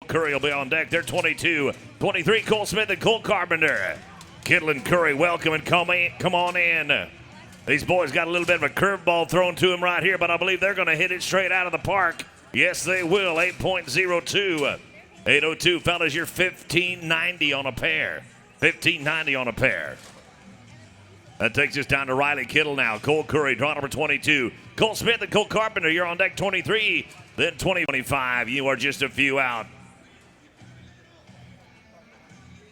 Curry will be on deck. They're 22. 23, Cole Smith and Cole Carpenter. Kittle and Curry, welcome and come on in. These boys got a little bit of a curveball thrown to them right here, but I believe they're going to hit it straight out of the park. Yes, they will. 8.02. 802, fellas, you're 1590 on a pair. 1590 on a pair. That takes us down to Riley Kittle now. Cole Curry, draw number 22. Cole Smith and Cole Carpenter, you're on deck 23. Then 2025, you are just a few out.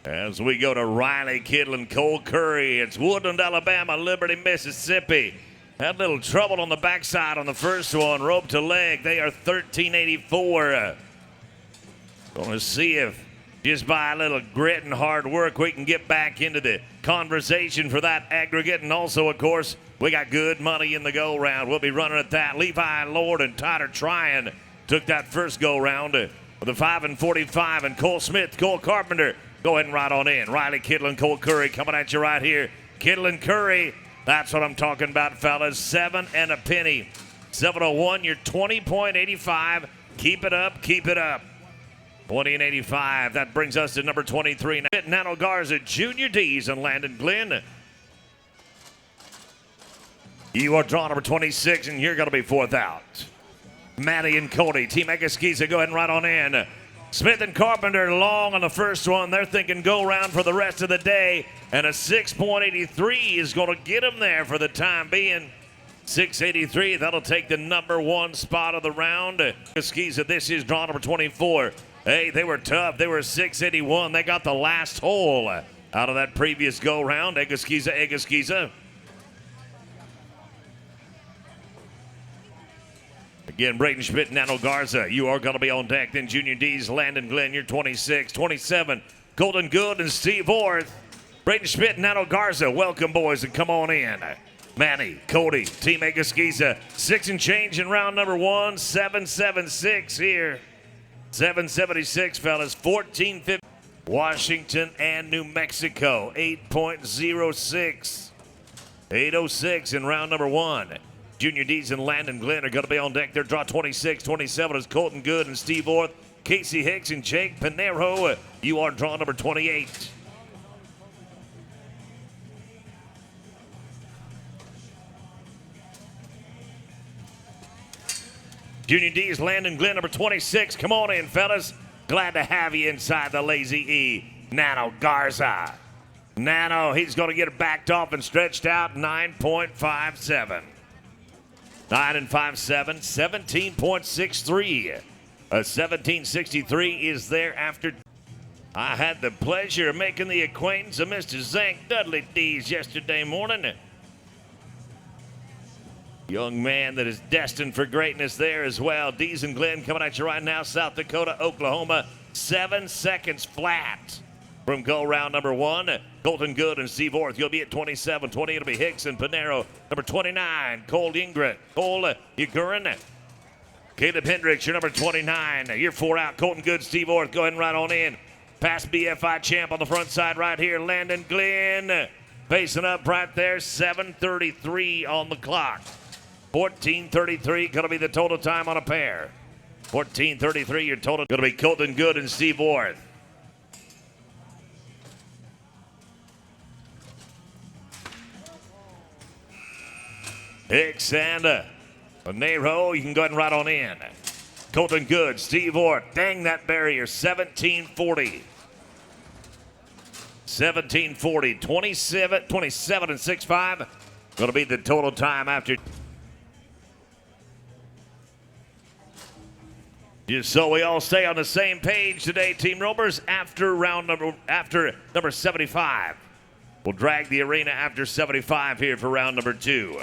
As we go to Riley Kittle and Cole Curry, it's Woodland, Alabama, Liberty, Mississippi. Had a little trouble on the backside on the first one, rope to leg. They are 1384. Going to see if just by a little grit and hard work we can get back into the conversation for that aggregate. And also, of course, we got good money in the go-round. We'll be running at that. Levi Lord and Tryan took that first go-round with a 5 and 45. And Cole Smith, Cole Carpenter, go ahead and ride on in. Riley Kittle and Cole Curry coming at you right here. Kittle and Curry, that's what I'm talking about, fellas. 7 and a penny. 701, you're 20.85. Keep it up, keep it up. 20 and 85. That brings us to number 23. Nano Garza, Junior D's and Landon Glenn. You are draw number 26, and you're going to be fourth out. Maddie and Cody, Team Egaskiza, go ahead and ride on in. Smith and Carpenter long on the first one. They're thinking go round for the rest of the day. And a 6.83 is going to get them there for the time being. 683, that'll take the number 1 spot of the round. Egaskiza, this is draw number 24. Hey, they were tough. They were 681. They got the last hole out of that previous go round. Egaskiza. Again, Braden Schmidt, Nano Garza, you are going to be on deck. Then Junior D's, Landon Glenn, you're 26. 27, Golden Good and Steve Orth. Braden Schmidt, Nano Garza, welcome, boys, and come on in. Manny, Cody, Team Egaskiza, 6 and change in round number 1. 776 here. 776, fellas. 1450. Washington and New Mexico, 8.06. 806 in round number 1. Junior D's and Landon Glenn are going to be on deck. Their draw 26. 27 is Colton Good and Steve Orth. Casey Hicks and Jake Pinero. You are draw number 28. Junior D's, Landon Glenn, number 26. Come on in, fellas. Glad to have you inside the Lazy E. Nano Garza. Nano, he's going to get it backed off and stretched out. 9.57. 9 and 5.7, 17.63. A 17.63 is there after. I had the pleasure of making the acquaintance of Mr. Zank Dudley Dees yesterday morning. Young man that is destined for greatness there as well. Dees and Glenn coming at you right now. South Dakota, Oklahoma, 7 seconds flat from go round number 1. Colton Good and Steve Orth, you'll be at 27. 20, it'll be Hicks and Pinero. Number 29, Cole Ingrid. Cole Ugurin. Caleb Hendricks, you're number 29. You're 4 out. Colton Good, Steve Orth, go ahead and ride on in. Past BFI champ on the front side right here. Landon Glenn facing up right there. 7:33 on the clock. 14:33 going to be the total time on a pair. 14:33 your total going to be Colton Good and Steve Orth. Hicks and Nero, you can go ahead and ride on in. Colton Good, Steve Orth, dang that barrier, 17:40. 17:40, 27 and 6.5. Going to be the total time after. Just so we all stay on the same page today, Team Ropers, after number 75. We'll drag the arena after 75 here for round number 2.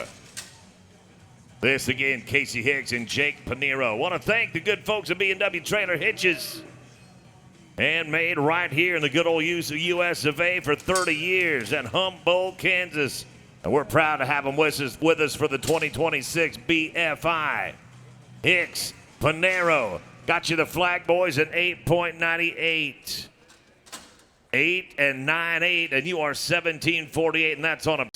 This again, Casey Hicks and Jake Pinero. Want to thank the good folks at B&W Trailer Hitches. Handmade right here in the good old US of A for 30 years at Humboldt, Kansas. And we're proud to have them with us for the 2026 BFI. Hicks, Pinero, got you the flag, boys, at 8.98. 8 and 9.8, and you are 17.48, and that's on a.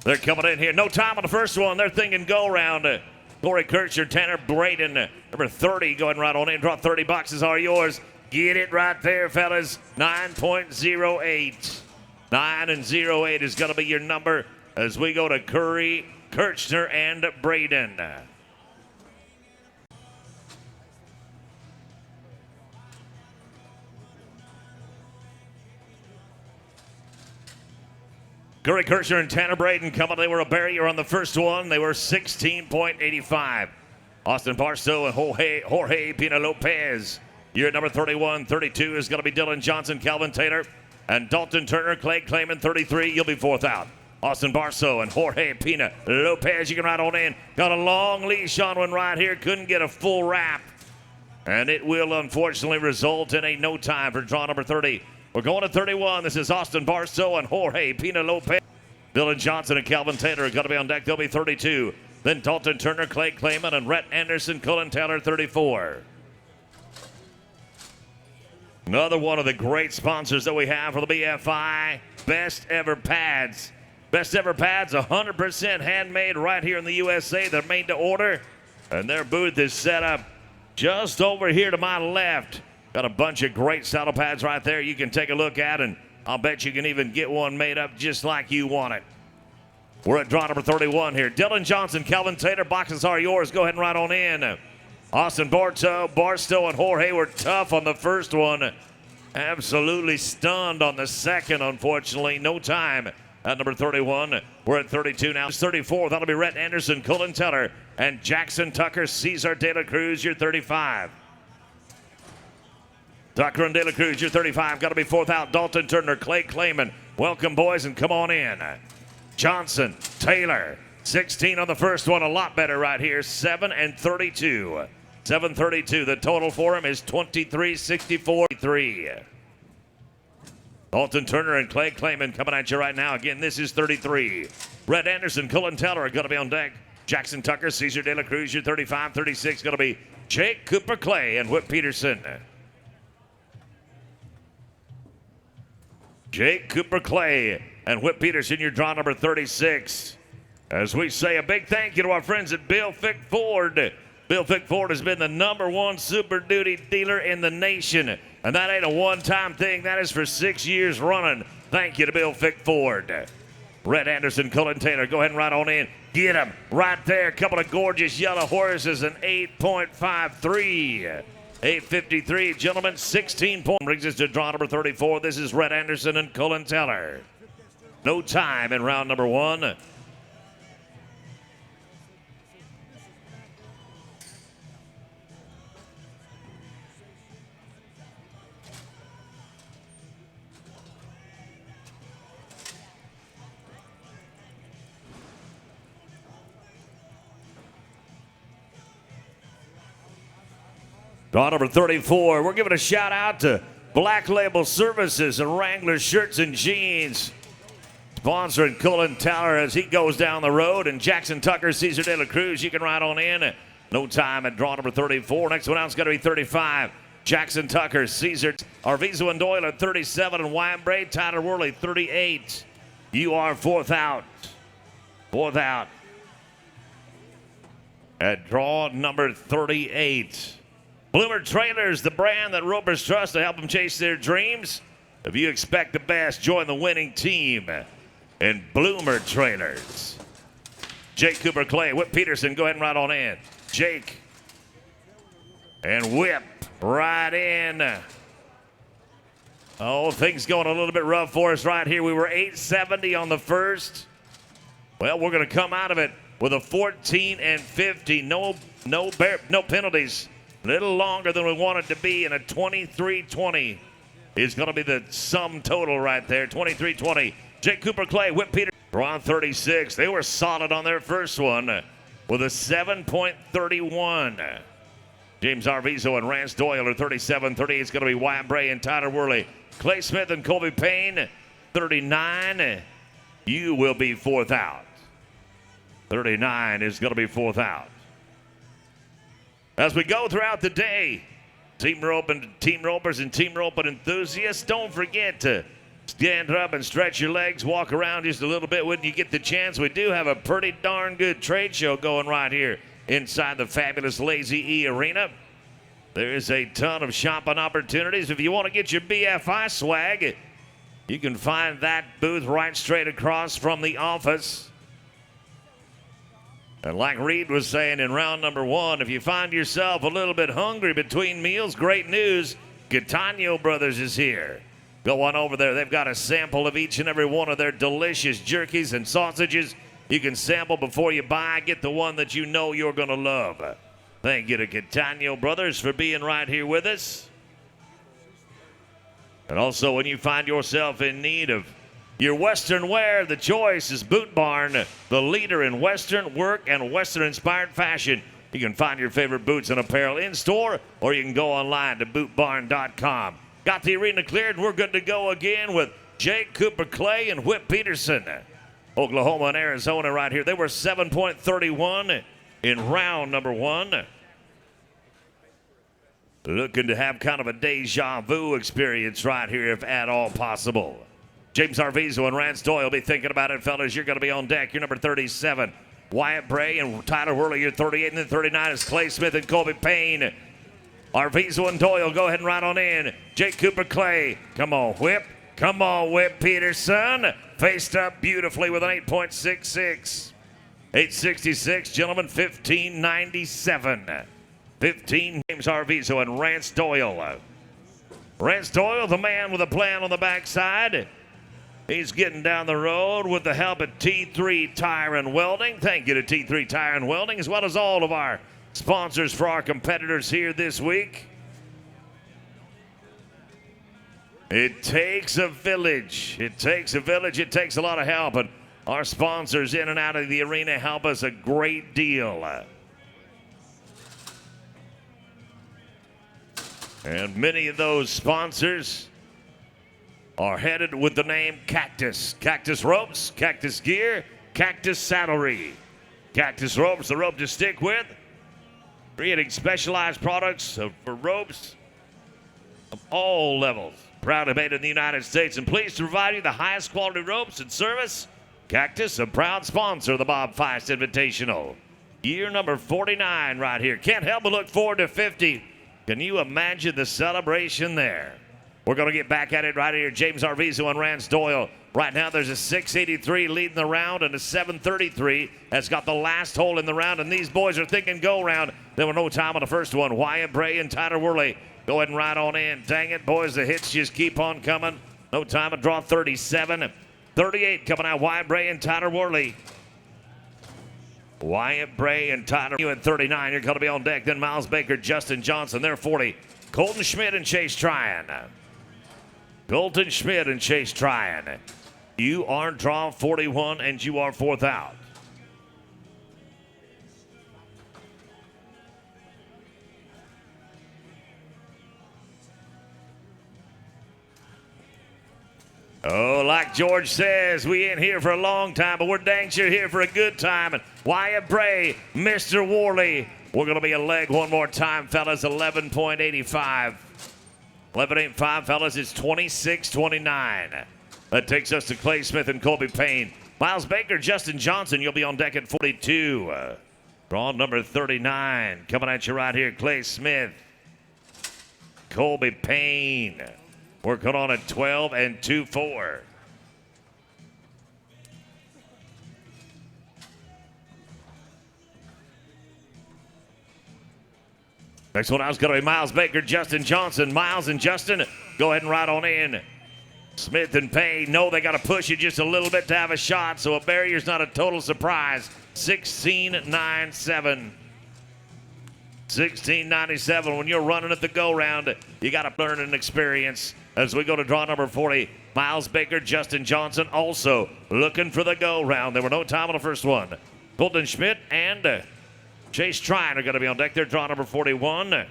They're coming in here. No time on the first one. They're thinking go round. Corey Kirchner, Tanner Braden, number 30, going right on in. Draw 30 boxes are yours. Get it right there, fellas. 9.08. 9 and 08 is going to be your number as we go to Curry, Kirchner, and Braden. Curry Kirchner and Tanner Braden coming. They were a barrier on the first one. They were 16.85. Austin Barstow and Jorge Pina Lopez. You're at number 31. 32 is going to be Dylan Johnson, Calvin Taylor, and Dalton Turner, Clay Clayman, 33. You'll be fourth out. Austin Barstow and Jorge Pina Lopez. You can ride on in. Got a long leash on one right here. Couldn't get a full wrap. And it will unfortunately result in a no time for draw number 30. We're going to 31. This is Austin Barstow and Jorge Pina Lopez. Dylan Johnson and Calvin Taylor are going to be on deck. They'll be 32. Then Dalton Turner, Clay Clayman, and Rhett Anderson, Cullen Taylor, 34. Another one of the great sponsors that we have for the BFI. Best Ever Pads. Best Ever Pads, 100% handmade right here in the USA. They're made to order. And their booth is set up just over here to my left. Got a bunch of great saddle pads right there you can take a look at, and I'll bet you can even get one made up just like you want it. We're at draw number 31 here. Dylan Johnson, Calvin Taylor, boxes are yours. Go ahead and ride on in. Austin Barstow, and Jorge were tough on the first one. Absolutely stunned on the second, unfortunately. No time at number 31. We're at 32 now. It's 34. That'll be Rhett Anderson, Cullen Taylor, and Jackson Tucker, Cesar De La Cruz, you're 35. Tucker and De La Cruz, you're 35. Got to be fourth out. Dalton Turner, Clay Clayman. Welcome, boys, and come on in. Johnson, Taylor, 16 on the first one. A lot better right here. 7 and 32. 7:32. The total for him is 23.64. Dalton Turner and Clay Clayman coming at you right now. Again, this is 33. Rhett Anderson, Cullen Taylor are going to be on deck. Jackson Tucker, Cesar De La Cruz, you're 35. 36 going to be Jake Cooper Clay and Whip Peterson. Jake Cooper Clay and Whip Peterson, your draw number 36. As we say a big thank you to our friends at Bill Fick Ford. Bill Fick Ford has been the #1 Super Duty dealer in the nation. And that ain't a one-time thing. That is for 6 years running. Thank you to Bill Fick Ford. Rhett Anderson, Cullen Taylor, go ahead and ride on in. Get him right there. A couple of gorgeous yellow horses, an 8.53. 8:53, gentlemen, 16 points. Brings us to draw number 34. This is Rhett Anderson and Cullen Taylor. No time in round number 1. Draw number 34. We're giving a shout out to Black Label Services and Wrangler Shirts and Jeans. Sponsoring Cullen Taylor as he goes down the road. And Jackson Tucker, Cesar De La Cruz, you can ride on in. No time at draw number 34. Next one out is going to be 35. Jackson Tucker, Cesar, Arvizo and Doyle at 37. And Wyanbray, Tyler Worley, 38. You are fourth out. Fourth out. At draw number 38. Bloomer Trailers, the brand that ropers trust to help them chase their dreams. If you expect the best, join the winning team in Bloomer Trailers. Jake Cooper Clay, Whip Peterson, go ahead and ride on in. Jake and Whip right in. Oh, things going a little bit rough for us right here. We were 870 on the first. Well, we're going to come out of it with a 14 and 50. No penalties. A little longer than we wanted to be, and a 23-20 is going to be the sum total right there. 23-20. Jake Cooper Clay, Whip Peter, around 36. They were solid on their first one with a 7.31. James Arvizo and Rance Doyle are 37. 38 is going to be Wyatt Bray and Tyler Worley. Clay Smith and Colby Payne, 39. You will be fourth out. 39 is going to be fourth out. As we go throughout the day, team ropers and team roping enthusiasts, don't forget to stand up and stretch your legs, walk around just a little bit when you get the chance. We do have a pretty darn good trade show going right here inside the fabulous Lazy E Arena. There is a ton of shopping opportunities. If you want to get your BFI swag, you can find that booth right straight across from the office. And like Reed was saying in round number 1, if you find yourself a little bit hungry between meals, great news. Catania Brothers is here. Go on over there. They've got a sample of each and every one of their delicious jerkies and sausages. You can sample before you buy. Get the one that you know you're going to love. Thank you to Catania Brothers for being right here with us. And also, when you find yourself in need of your Western wear, the choice is Boot Barn, the leader in Western work and Western-inspired fashion. You can find your favorite boots and apparel in-store, or you can go online to bootbarn.com. Got the arena cleared, and we're good to go again with Jake Cooper Clay and Whip Peterson. Oklahoma and Arizona right here. They were 7.31 in round number 1. Looking to have kind of a deja vu experience right here, if at all possible. James Arvizo and Rance Doyle be thinking about it, fellas. You're going to be on deck. You're number 37. Wyatt Bray and Tyler Worley, you're 38. And then 39 is Clay Smith and Colby Payne. Arvizo and Doyle, go ahead and ride on in. Jake Cooper Clay, come on, Whip. Come on, Whip Peterson. Faced up beautifully with an 8.66. 8.66, gentlemen, 15.97. 15, James Arvizo and Rance Doyle. Rance Doyle, the man with a plan on the backside. He's getting down the road with the help of T3 Tire and Welding. Thank you to T3 Tire and Welding, as well as all of our sponsors for our competitors here this week. It takes a village. It takes a village. It takes a lot of help. And our sponsors in and out of the arena help us a great deal. And many of those sponsors are headed with the name Cactus. Cactus ropes, Cactus gear, Cactus saddlery. Cactus ropes, the rope to stick with. Creating specialized products for ropes of all levels. Proudly made in the United States and pleased to provide you the highest quality ropes and service. Cactus, a proud sponsor of the Bob Feist Invitational. Year number 49 right here. Can't help but look forward to 50. Can you imagine the celebration there? We're going to get back at it right here. James Arvizo and Rance Doyle. Right now there's a 6.83 leading the round and a 7.33 has got the last hole in the round. And these boys are thinking go round. There were no time on the first one. Wyatt Bray and Tyler Worley. Go ahead and ride on in. Dang it, boys, the hits just keep on coming. No time to draw 37. 38 coming out. Wyatt Bray and Tyler Worley. Wyatt Bray and Tyler. You at 39. You're going to be on deck. Then Miles Baker, Justin Johnson. They're 40. Colton Schmidt and Chase Tryan. Colton Schmidt and Chase Tryan. You are draw 41 and you are fourth out. Oh, like George says, we ain't here for a long time, but we're dang sure here for a good time. And Wyatt Bray, Mr. Worley. We're going to be a leg one more time, fellas. 11.85. 11.85, fellas. It's 26-29. That takes us to Clay Smith and Colby Payne. Miles Baker, Justin Johnson, you'll be on deck at 42. Draw number 39. Coming at you right here, Clay Smith. Colby Payne. Working on at 12 and 2-4. Next one out is going to be Miles Baker, Justin Johnson. Miles and Justin, go ahead and ride on in. Smith and Payne know they got to push you just a little bit to have a shot, so a barrier's not a total surprise. 16.97. 16.97. When you're running at the go-round, you got to learn and experience. As we go to draw number 40, Miles Baker, Justin Johnson also looking for the go-round. There were no time on the first one. Colton Schmidt and Chase Tryan are going to be on deck there. Draw number 41.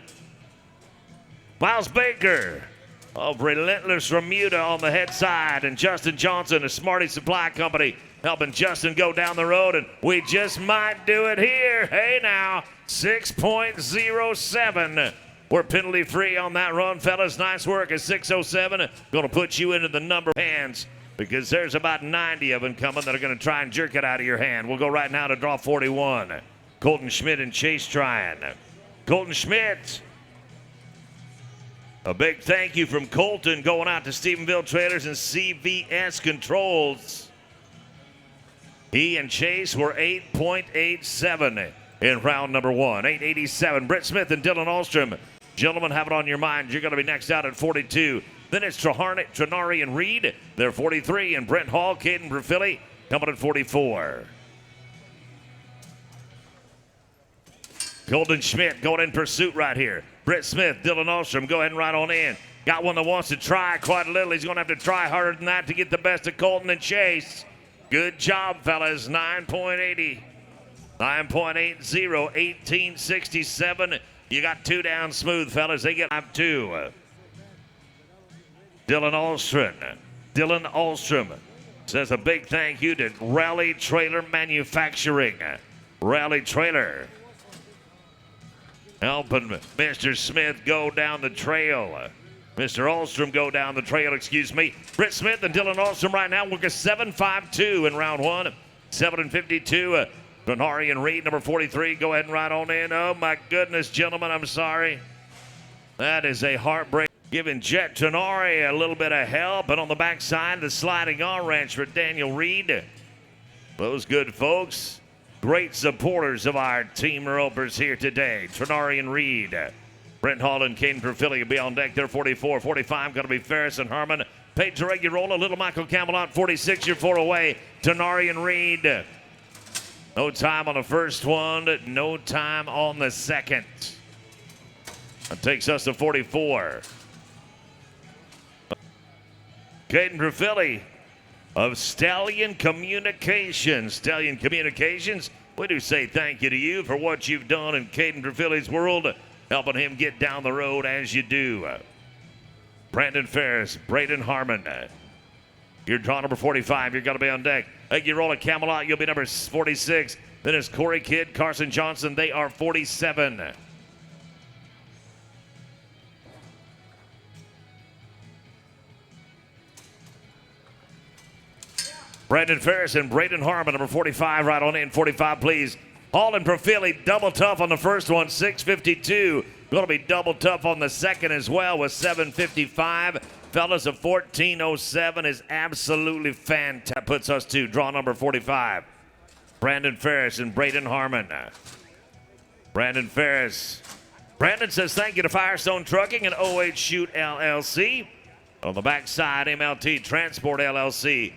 Miles Baker of Relentless Remuda on the head side, and Justin Johnson of Smarty Supply Company helping Justin go down the road, and we just might do it here. Hey now, 6.07. We're penalty free on that run, fellas. Nice work at 6.07. Going to put you into the number hands because there's about 90 of them coming that are going to try and jerk it out of your hand. We'll go right now to draw 41. Colton Schmidt and Chase Tryan. Colton Schmidt. A big thank you from Colton going out to Stephenville Trailers and CVS Controls. He and Chase were 8.87 in round number 1. 8.87. Britt Smith and Dylan Ahlstrom. Gentlemen, have it on your mind. You're going to be next out at 42. Then it's Trenari and Reed. They're 43. And Brent Hall, Caden Perfili coming at 44. Colton Schmidt going in pursuit right here. Britt Smith, Dylan Ahlstrom, go ahead and ride on in. Got one that wants to try quite a little. He's going to have to try harder than that to get the best of Colton and Chase. Good job, fellas. 9.80. 9.80. 18.67. You got 2 down smooth, fellas. They get 5-2. Dylan Ahlstrom says a big thank you to Rally Trailer Manufacturing. Rally Trailer helping Mr. Smith go down the trail. Mr. Ahlstrom go down the trail, excuse me. Britt Smith and Dylan Ahlstrom right now work a 7.52 in round 1. 7.52. Trenari and Reed, number 43, go ahead and ride on in. Oh, my goodness, gentlemen, I'm sorry. That is a heartbreak. Giving Jet Trenari a little bit of help. And on the backside, the sliding arm wrench for Daniel Reed. Those good folks. Great supporters of our team ropers here today. Trenari and Reed. Brent Hall and Caden Perfili will be on deck. They're 44. 45 going to be Ferris and Harmon. Pedro Reguerola, Little Michael Camelot, 46. You're 4 away. Trenari and Reed. No time on the first one. No time on the second. That takes us to 44. Caden Perfili of Stallion Communications. Stallion Communications, we do say thank you to you for what you've done in Caden Perfili's world, helping him get down the road as you do. Brandon Ferris, Braden Harmon. You're draw number 45. You're going to be on deck. You roll a Camelot. You'll be number 46. Then it's Corey Kidd, Carson Johnson. They are 47. Brandon Ferris and Braden Harmon, number 45, right on in. 45, please. Hall and Perfili, double tough on the first one, 6.52. Going to be double tough on the second as well with 7.55. Fellas, a 14.07 is absolutely fantastic. Puts us to draw number 45. Brandon Ferris and Braden Harmon. Brandon Ferris. Brandon says thank you to Firestone Trucking and OH Shoot LLC. On the backside, MLT Transport LLC.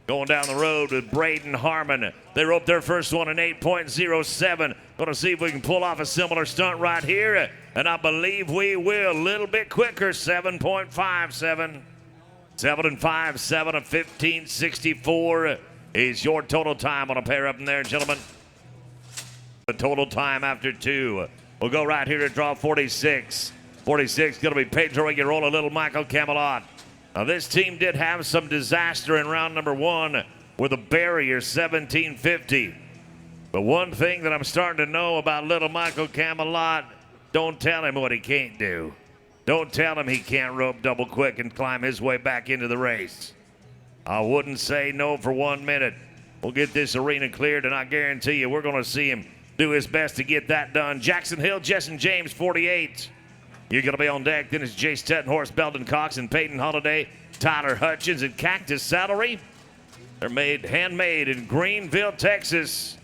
Going down the road with Braden Harmon. They roped their first one in 8.07. Going to see if we can pull off a similar stunt right here. And I believe we will. A little bit quicker, 7.57. 7 and 5, 7 of 15.64 is your total time on a pair up in there, gentlemen. The total time after 2. We'll go right here to draw 46. 46 going to be Pedro Reguerola, Little Michael Camelot. Now, this team did have some disaster in round number 1 with a barrier, 17.50. But one thing that I'm starting to know about Little Michael Camelot, don't tell him what he can't do. Don't tell him he can't rope double quick and climb his way back into the race. I wouldn't say no for 1 minute. We'll get this arena cleared, and I guarantee you we're going to see him do his best to get that done. Jackson Hill, Jessen James, 48. You're going to be on deck. Then it's Jace Tettenhorst, Belden Cox, and Peyton Holiday, Tyler Hutchins, and Cactus Salary. They're handmade in Greenville, Texas.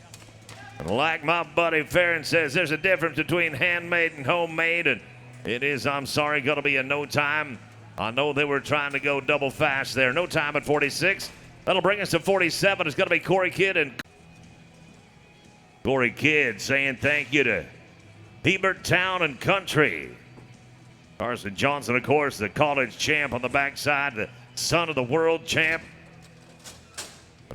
And like my buddy Farron says, there's a difference between handmade and homemade, and it is, I'm sorry, going to be a no time. I know they were trying to go double fast there. No time at 46. That'll bring us to 47. It's going to be Corey Kidd and Corey Kidd saying thank you to Hebert Town and Country. Carson Johnson, of course, the college champ on the backside, the son of the world champ.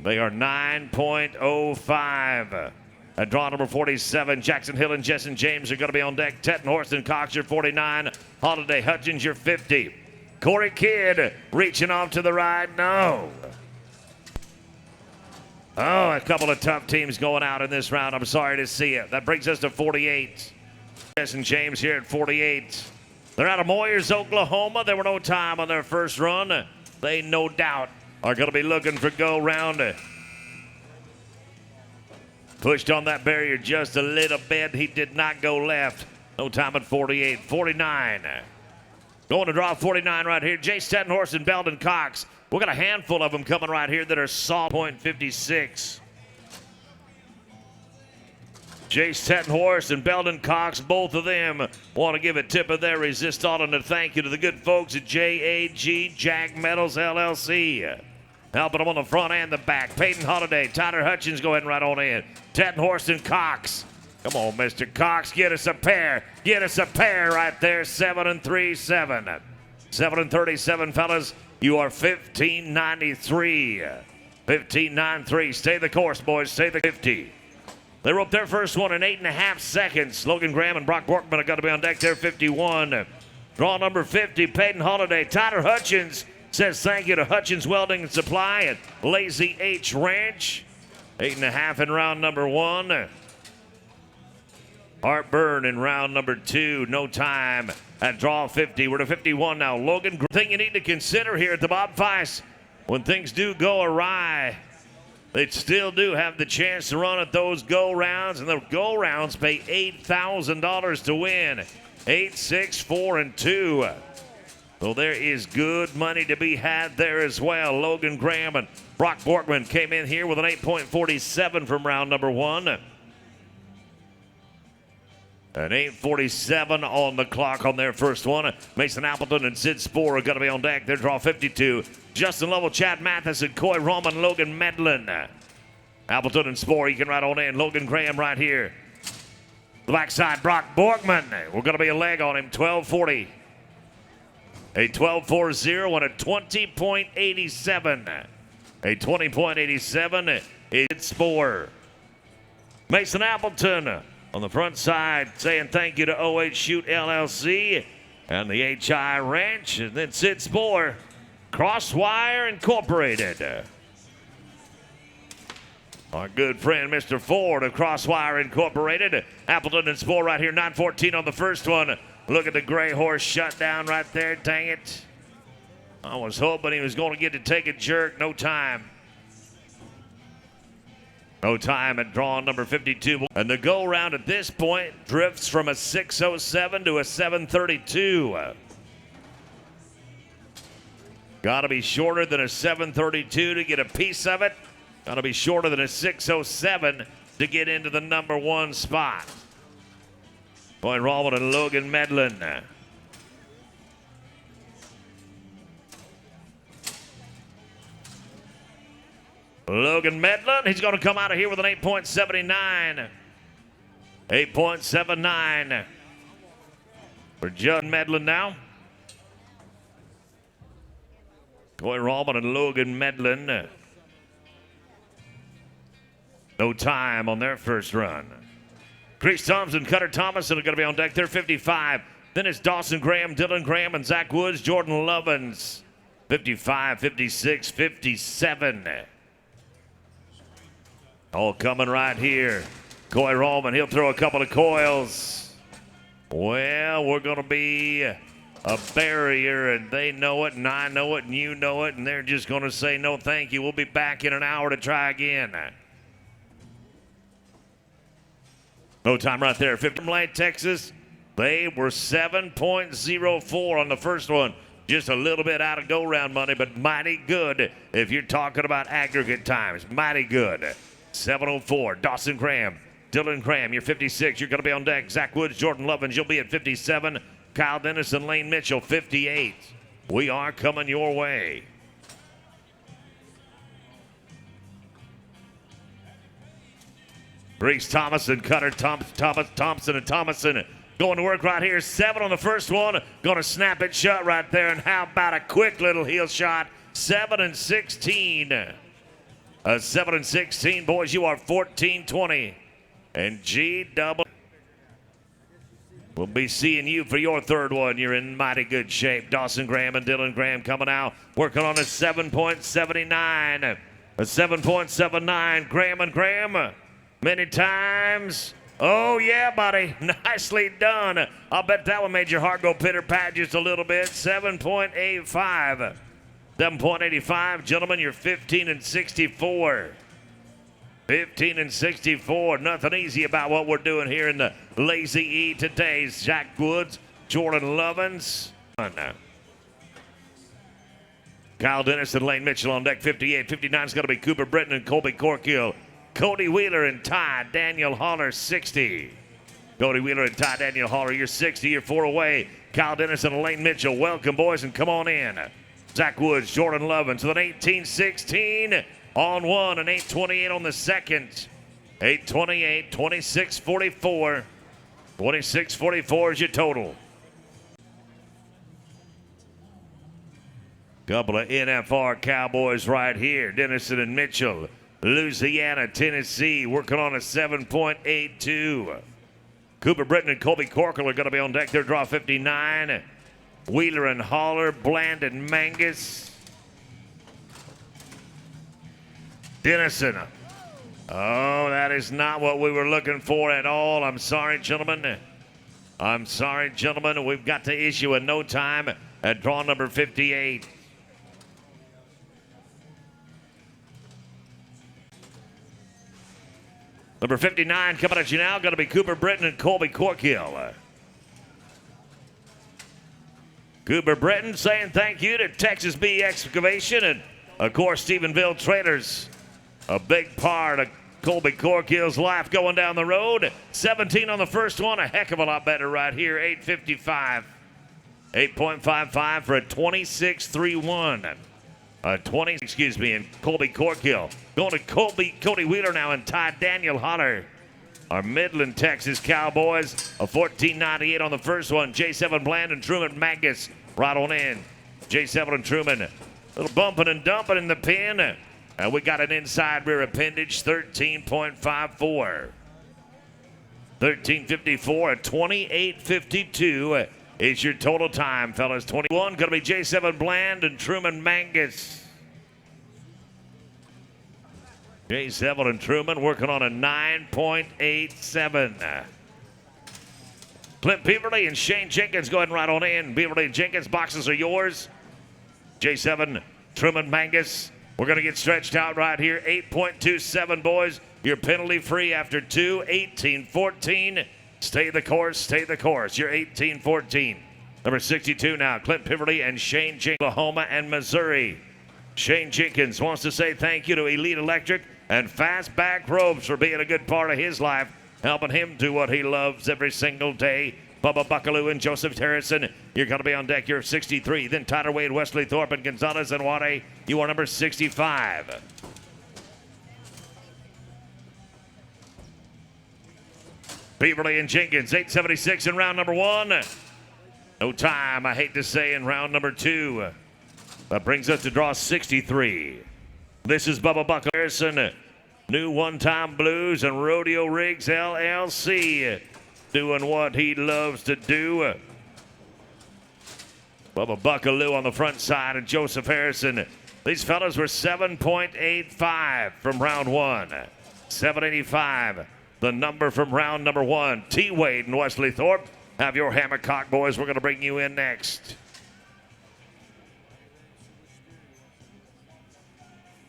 They are 9.05. At draw number 47, Jackson Hill and Jessen James are going to be on deck. Tettenhorst and Cox, you're 49. Holiday Hutchins, you're 50. Corey Kidd reaching off to the right. No. Oh, a couple of tough teams going out in this round. I'm sorry to see it. That brings us to 48. Jessen James here at 48. They're out of Moyers, Oklahoma. There were no time on their first run. They, no doubt, are going to be looking for go round Pushed on that barrier just a little bit. He did not go left. No time at 48. 49. Going to draw 49 right here. Jay Stettenhorst and Belden Cox. We got a handful of them coming right here that are solid. .56. Jay Stettenhorst and Belden Cox, both of them want to give a tip of their resistance and a thank you to the good folks at JAG Jag Metals LLC. Helping them on the front and the back. Peyton Holiday, Tyler Hutchins, go ahead and right on in. Stettenhorst and Cox. Come on, Mr. Cox, get us a pair. Get us a pair right there. 7 and 3, 7. 7 and 37, fellas. You are 1593. 1593. Stay the course, boys. Stay the 50. They roped their first one in 8.5 seconds. Logan Graham and Brock Borkman have got to be on deck there. 51. Draw number 50, Peyton Holiday. Tyler Hutchins says thank you to Hutchins Welding and Supply at Lazy H Ranch. 8.5 in round number 1. Heartburn in round number 2. No time at draw 50. We're to 51 now. Logan, thing you need to consider here at the Bob Feist, when things do go awry, they still do have the chance to run at those go rounds, and the go rounds pay $8,000 to win. 8, 6, 4, and 2. So there is good money to be had there as well. Logan Graham and Brock Borkman came in here with an 8.47 from round number 1. An 8:47 on the clock on their first one. Mason Appleton and Sid Sporer are going to be on deck. Their draw 52. Justin Lovell, Chad Matheson, Coy Roman, Logan Medlin. Appleton and Sporer, you can ride on in. Logan Graham right here. The backside, Brock Borkman. We're going to be a leg on him. 12:40. A 12.40 and a 20.87. A 20.87 is Sporer. Mason Appleton on the front side, saying thank you to OH Shoot LLC and the HI Ranch. And then Sid Sporer, Crosswire Incorporated. Our good friend, Mr. Ford of Crosswire Incorporated. Appleton and Sporer right here, 9:14 on the first one. Look at the gray horse shut down right there. Dang it. I was hoping he was going to get to take a jerk. No time. No time at draw number 52. And the go round at this point drifts from a 6:07 to a 7:32. Got to be shorter than a 7:32 to get a piece of it. Got to be shorter than a 6:07 to get into the number 1 spot. Boy, Rollman and Logan Medlin. Logan Medlin, he's going to come out of here with an 8.79. 8.79 for Judd Medlin now. Coy Rollman and Logan Medlin. No time on their first run. Chris Thompson, Cutter Thomason are going to be on deck. They're 55. Then it's Dawson Graham, Dylan Graham, and Zach Woods, Jordan Lovins. 55, 56, 57. All coming right here. Coy Rollman, he'll throw a couple of coils. Well, we're going to be a barrier, and they know it, and I know it, and you know it, and they're just going to say no thank you. We'll be back in an hour to try again. No time right there. 50 from Lane, Texas. They were 7.04 on the first one. Just a little bit out of go-round money, but mighty good if you're talking about aggregate times. Mighty good. 7:04. Dawson Graham. Dylan Graham, you're 56. You're going to be on deck. Zach Woods, Jordan Lovins, you'll be at 57. Kyle Dennis and Lane Mitchell, 58. We are coming your way. Reese Thomas and Cutter Thompson and Thomason going to work right here. 7 on the first one. Going to snap it shut right there. And how about a quick little heel shot? 7 and 16. 7 and 16, boys, you are 14-20. And G-double. We'll be seeing you for your third one. You're in mighty good shape. Dawson Graham and Dylan Graham coming out, working on a 7.79. A 7.79. Graham and Graham, many times. Oh, yeah, buddy. Nicely done. I'll bet that one made your heart go pitter-pat just a little bit. 7.85. 7.85. Gentlemen, you're 15 and 64. 15 and 64. Nothing easy about what we're doing here in the Lazy E today. Zach Woods, Jordan Lovins. Kyle Dennis and Lane Mitchell on deck. 58. 59 is going to be Cooper Britton and Colby Corkill. Cody Wheeler and Ty Daniel Holler, 60. Cody Wheeler and Ty Daniel Holler, you're 60. You're 4 away. Kyle Dennis and Lane Mitchell. Welcome, boys, and come on in. Zach Woods, Jordan Lovins with an 18-16 on one, an 8-28 on the second. 8-28, 26-44. 26-44 is your total. Couple of NFR Cowboys right here. Dennison and Mitchell, Louisiana, Tennessee, working on a 7.82. Cooper Britton and Colby Corkill are going to be on deck. Their draw 59. Wheeler and Holler, Bland and Mangus. Dennison. Oh, that is not what we were looking for at all. I'm sorry, gentlemen. I'm sorry, gentlemen. We've got to issue a no time at draw number 58. Number 59 coming at you now, going to be Cooper Britton and Colby Corkill. Cooper Britton saying thank you to Texas B Excavation and, of course, Stephenville Traders. A big part of Colby Corkill's life going down the road. 17 on the first one, a heck of a lot better right here, 8.55. 8.55 for a 26-3-1. And Colby Corkill. Going to Cody Wheeler now and Ty Daniel Holler. Our Midland, Texas Cowboys. A 14.98 on the first one. J7 Bland and Truman Magus right on in. J7 and Truman. A little bumping and dumping in the pin. And we got an inside rear appendage, 13.54. 13.54 at 28.52 is your total time, fellas. 21 going to be J7 Bland and Truman Mangus. J7 and Truman working on a 9.87. Clint Beaverly and Shane Jenkins go ahead and ride on in. Beaverly and Jenkins, boxes are yours. J7, Truman Mangus. We're going to get stretched out right here. 8.27, boys. You're penalty free after 2. 18-14. Stay the course, stay the course. You're 18-14. Number 62 now, Clint Piverly and Shane Jenkins, Oklahoma and Missouri. Shane Jenkins wants to say thank you to Elite Electric and Fast Back Ropes for being a good part of his life, helping him do what he loves every single day. Bubba Buckaloo and Joseph Harrison, you're going to be on deck. You're 63. Then Tyler Wade, Wesley Thorpe, and Gonzalez and Wade, you are number 65. Beaverly and Jenkins, 8.76 in round number 1. No time, I hate to say, in round number 2. That brings us to draw 63. This is Bubba Buckaloo Harrison, New One Time Blues and Rodeo Rigs LLC, doing what he loves to do. Bubba Buckaloo on the front side and Joseph Harrison. These fellas were 7.85 from round 1. 7.85, the number from round number 1. T. Wade and Wesley Thorpe, have your hammer cock, boys. We're going to bring you in next.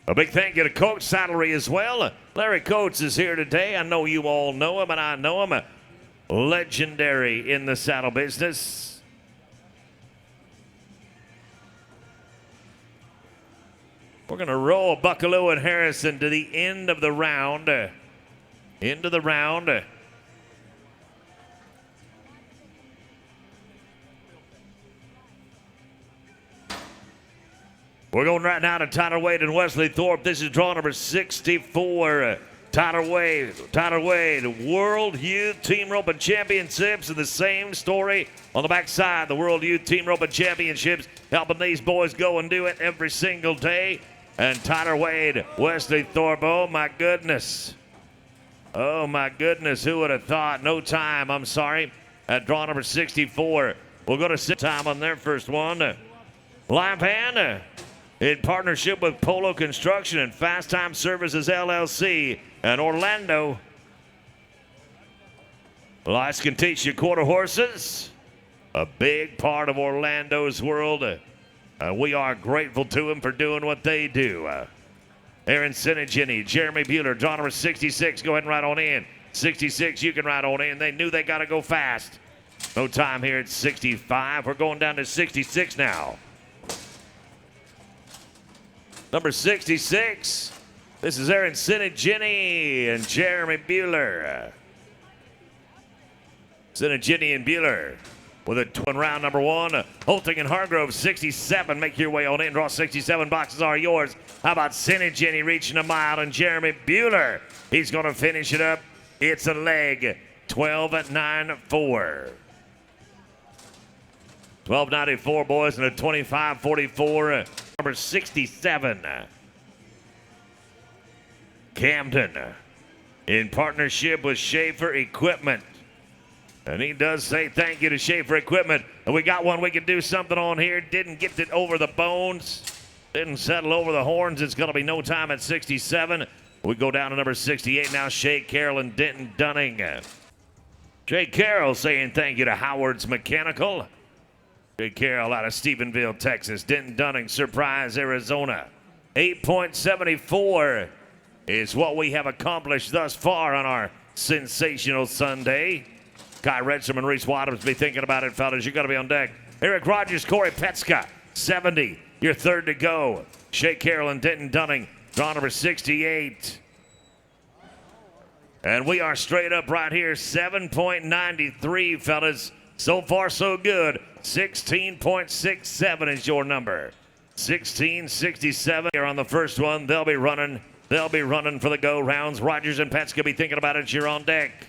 A big thank you to Coach Saddlery as well. Larry Coates is here today. I know you all know him, and I know him. Legendary in the saddle business. We're going to roll Buckaloo and Harrison to the end of the round. Into the round. We're going right now to Tyler Wade and Wesley Thorpe. This is draw number 64. Tyler Wade, World Youth Team Roping Championships, and the same story on the backside. The World Youth Team Roping Championships, helping these boys go and do it every single day. And Tyler Wade, Wesley Thorpe, oh my goodness. Oh my goodness, who would have thought? No time, I'm sorry, at draw number 64. We'll go to sit time on their first one. Live hand in partnership with Polo Construction and Fast Time Services LLC and Orlando. Lights can teach you quarter horses, a big part of Orlando's world. We are grateful to them for doing what they do. Aaron Sinigini, Jeremy Bueller, draw number 66. Go ahead and ride on in. 66, you can ride on in. They knew they got to go fast. No time here at 65. We're going down to 66 now. Number 66. This is Aaron Sinigini and Jeremy Bueller. Sinigini and Bueller with a twin round number 1. Holting and Hargrove, 67. Make your way on in. Draw 67. Boxes are yours. How about Sinigini reaching a mile and Jeremy Bueller? He's going to finish it up. It's a leg. 12.94. 12.94, boys, and a 25.44. Number 67. Camden in partnership with Schaefer Equipment. And he does say thank you to Schaefer Equipment. And we got one we can do something on here. Didn't get it over the bones. Didn't settle over the horns. It's going to be no time at 67. We go down to number 68 now. Shay Carroll and Denton Dunning. Shay Carroll saying thank you to Howard's Mechanical. Shay Carroll out of Stephenville, Texas. Denton Dunning, Surprise, Arizona. 8.74 is what we have accomplished thus far on our sensational Sunday. Kai Redstrom and Reese Wadhams be thinking about it, fellas. You got to be on deck. Eric Rogers, Corey Petska, 70. Your third to go. Shay Carroll and Denton Dunning, draw number 68. And we are straight up right here, 7.93, fellas. So far, so good. 16.67 is your number. 16.67 here on the first one. They'll be running for the go rounds. Rogers and Petska be thinking about it. You're on deck.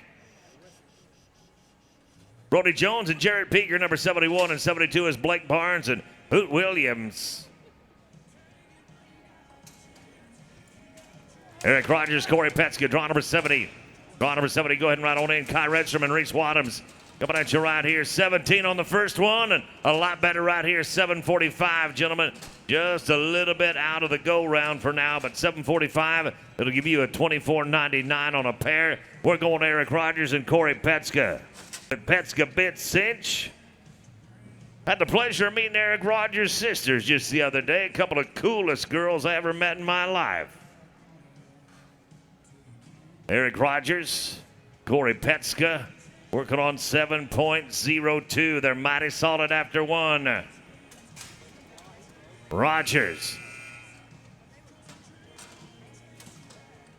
Brody Jones and Jared Peeker, number 71 and 72 is Blake Barnes and Hoot Williams. Eric Rogers, Corey Petska, draw number 70. Draw number 70, go ahead and ride on in. Kai Redstrom and Reese Wadhams coming at you right here. 17 on the first one, and a lot better right here. 7:45, gentlemen. Just a little bit out of the go round for now, but 7:45, it'll give you a 24.99 on a pair. We're going Eric Rogers and Corey Petska. Petska bit cinch. Had the pleasure of meeting Eric Rogers' sisters just the other day. A couple of coolest girls I ever met in my life. Eric Rogers, Corey Petska, working on 7.02. They're mighty solid after one. Rogers.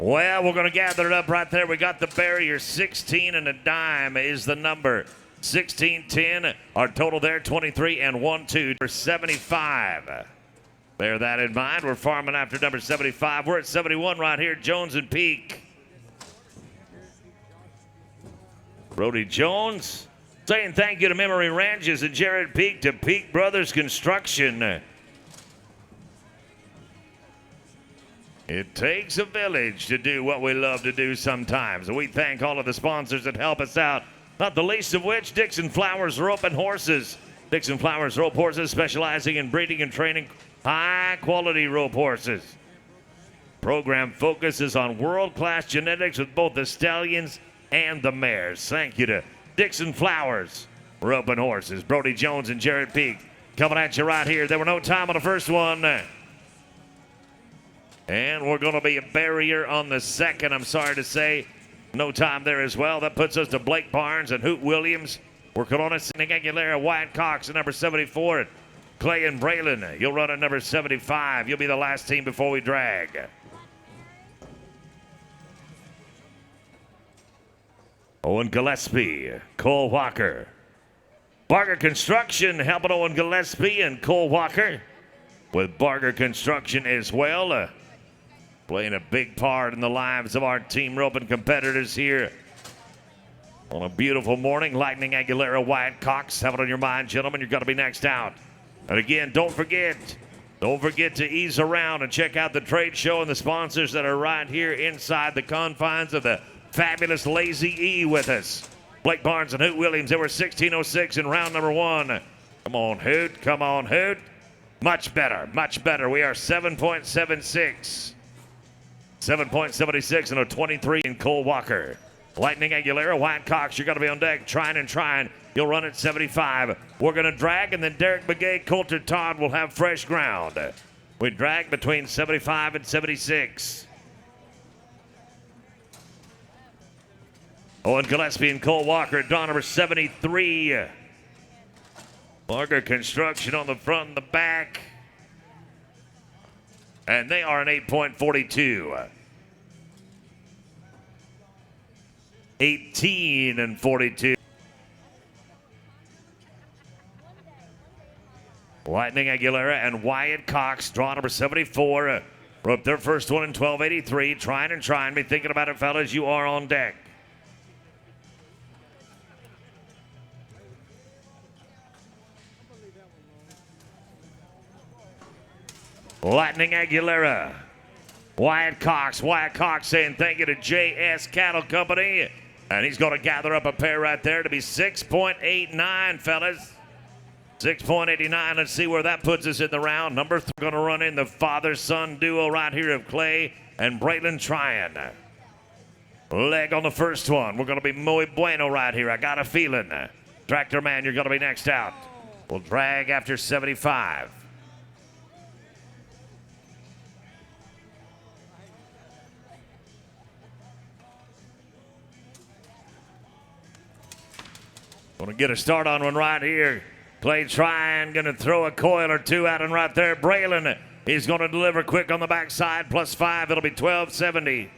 Well, we're going to gather it up right there. We got the barrier. 16 and a dime is the number. 16-10. Our total there, 23 and 1-2 for 75. Bear that in mind. We're farming after number 75. We're at 71 right here. Jones and Peak. Brody Jones saying thank you to Memory Ranches and Jared Peak to Peak Brothers Construction. It takes a village to do what we love to do sometimes. We thank all of the sponsors that help us out, not the least of which Dixon Flowers Rope and Horses. Dixon Flowers Rope Horses, specializing in breeding and training high-quality rope horses. Program focuses on world-class genetics with both the stallions and the mares. Thank you to Dixon Flowers Rope and Horses. Brody Jones and Jared Peak coming at you right here. There were no time on the first one. And we're going to be a barrier on the second, I'm sorry to say. No time there as well. That puts us to Blake Barnes and Hoot Williams. Working on it, Nick Aguilera, Wyatt Cox at number 74. Clay and Braylon, you'll run at number 75. You'll be the last team before we drag. Owen Gillespie, Cole Walker. Barger Construction helping Owen Gillespie and Cole Walker with Barger Construction as well. Playing a big part in the lives of our team roping competitors here on a beautiful morning. Lightning Aguilera, Wyatt Cox. Have it on your mind, gentlemen. You're going to be next out. And again, don't forget to ease around and check out the trade show and the sponsors that are right here inside the confines of the fabulous Lazy E with us. Blake Barnes and Hoot Williams, they were 16:06 in round number one. Come on, Hoot. Come on, Hoot. Much better, much better. We are 7.76. 7.76 and a 23 in Cole Walker. Lightning Aguilera, Wyatt Cox, you're going to be on deck. Tryan and Tryan, you'll run at 75. We're going to drag, and then Derek Begay, Coulter Todd will have fresh ground. We drag between 75 and 76. Owen Gillespie and Cole Walker, draw number 73. Walker Construction on the front and the back. And they are an 8.42. 18 and 42. Lightning Aguilera and Wyatt Cox, draw number 74. Broke their first one in 12.83. Tryan. Be thinking about it, fellas. You are on deck. Lightning Aguilera. Wyatt Cox saying thank you to JS Cattle Company. And he's going to gather up a pair right there to be 6.89, fellas. 6.89. Let's see where that puts us in the round. Number 3 going to run in the father-son duo right here of Clay and Braylon Tryan. Leg on the first one. We're going to be muy bueno right here. I got a feeling. Tractor Man, you're going to be next out. We'll drag after 75. Going to get a start on one right here. Clay Tryan going to throw a coil or two at him right there. Braylon, he's going to deliver quick on the backside. +5, it'll be 12.70.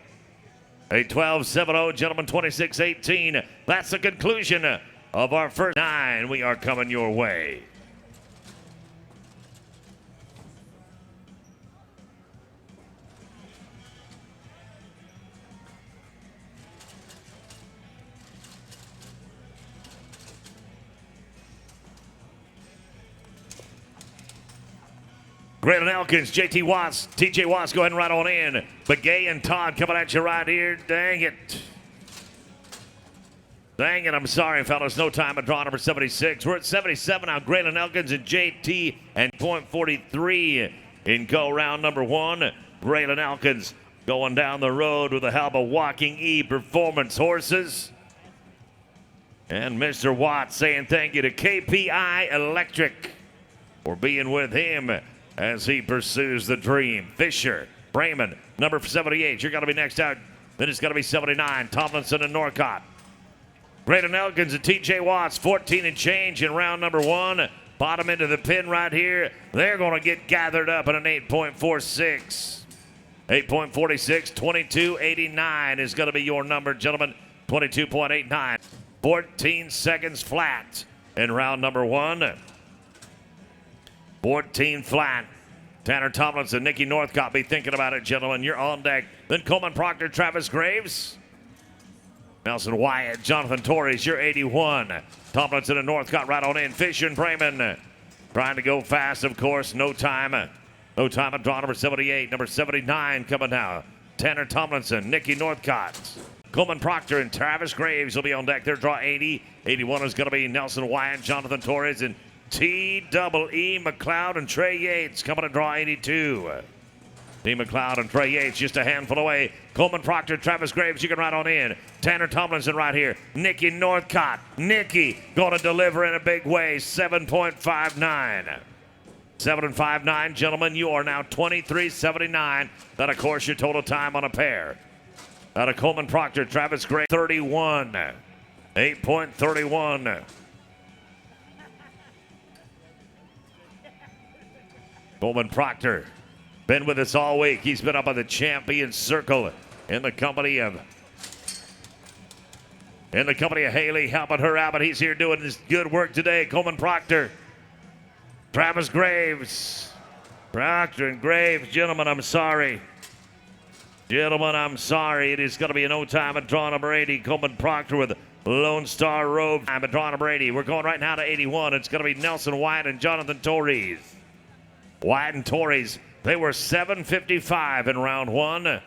A 12.70, gentlemen, 26.18. That's the conclusion of our first 9. We are coming your way. Graylin Elkins, JT Watts, TJ Watts, go ahead and ride on in. Begay and Todd coming at you right here. Dang it. Dang it, I'm sorry, fellas. No time at draw number 76. We're at 77 now. Graylin Elkins and JT and .43 in go round number 1. Graylin Elkins going down the road with the help of Walking E Performance Horses. And Mr. Watts saying thank you to KPI Electric for being with him as he pursues the dream. Fisher, Brayman, number 78. You're going to be next out. Then it's going to be 79. Tomlinson and Norcott. Graydon Elkins and TJ Watts, 14 and change in round number 1. Bottom into the pin right here. They're going to get gathered up in an 8.46. 8.46, 22.89 is going to be your number, gentlemen. 22.89. 14 seconds flat in round number 1. 14 flat. Tanner Tomlinson, Nicky Northcott, be thinking about it, gentlemen. You're on deck. Then Coleman Proctor, Travis Graves. Nelson Wyatt, Jonathan Torres, you're 81. Tomlinson and Northcott right on in. Fisher and Brayman trying to go fast, of course. No time. No time at draw number 78. Number 79 coming now. Tanner Tomlinson, Nicky Northcott. Coleman Proctor and Travis Graves will be on deck. Their draw 80. 81 is going to be Nelson Wyatt, Jonathan Torres, and T-double-E McLeod and Trey Yates coming to draw 82. T. McLeod and Trey Yates just a handful away. Coleman Proctor, Travis Graves, you can ride on in. Tanner Tomlinson right here. Nicky Northcott. Nicky going to deliver in a big way. 7.59. 7.59, gentlemen. You are now 23.79. That, of course, your total time on a pair. Out of Coleman Proctor, Travis Graves, 31. 8.31. Coleman Proctor, been with us all week. He's been up on the champion circle in the company of Haley, helping her out, but he's here doing his good work today. Coleman Proctor, Travis Graves, Proctor and Graves, gentlemen, I'm sorry. Gentlemen, I'm sorry. It is going to be an no-time at draw number 80. Coleman Proctor with Lone Star Robe. Time at draw number 80. We're going right now to 81. It's going to be Nelson Wyatt and Jonathan Torres. Wyatt and Torres, they were 7.55 in round 1.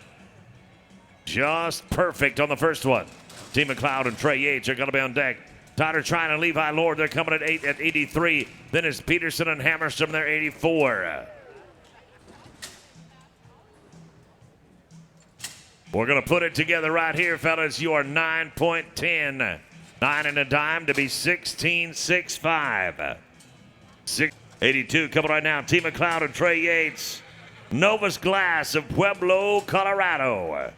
Just perfect on the first one. T. McLeod and Trey Yates are going to be on deck. Tryan and Levi Lord, they're coming at 83. Then it's Peterson and Hammerstrom, they're 84. We're going to put it together right here, fellas. You are 9.10. 9 and a dime to be 16.65. 82 coming right now. T. McLeod and Trey Yates. Novus Glass of Pueblo, Colorado.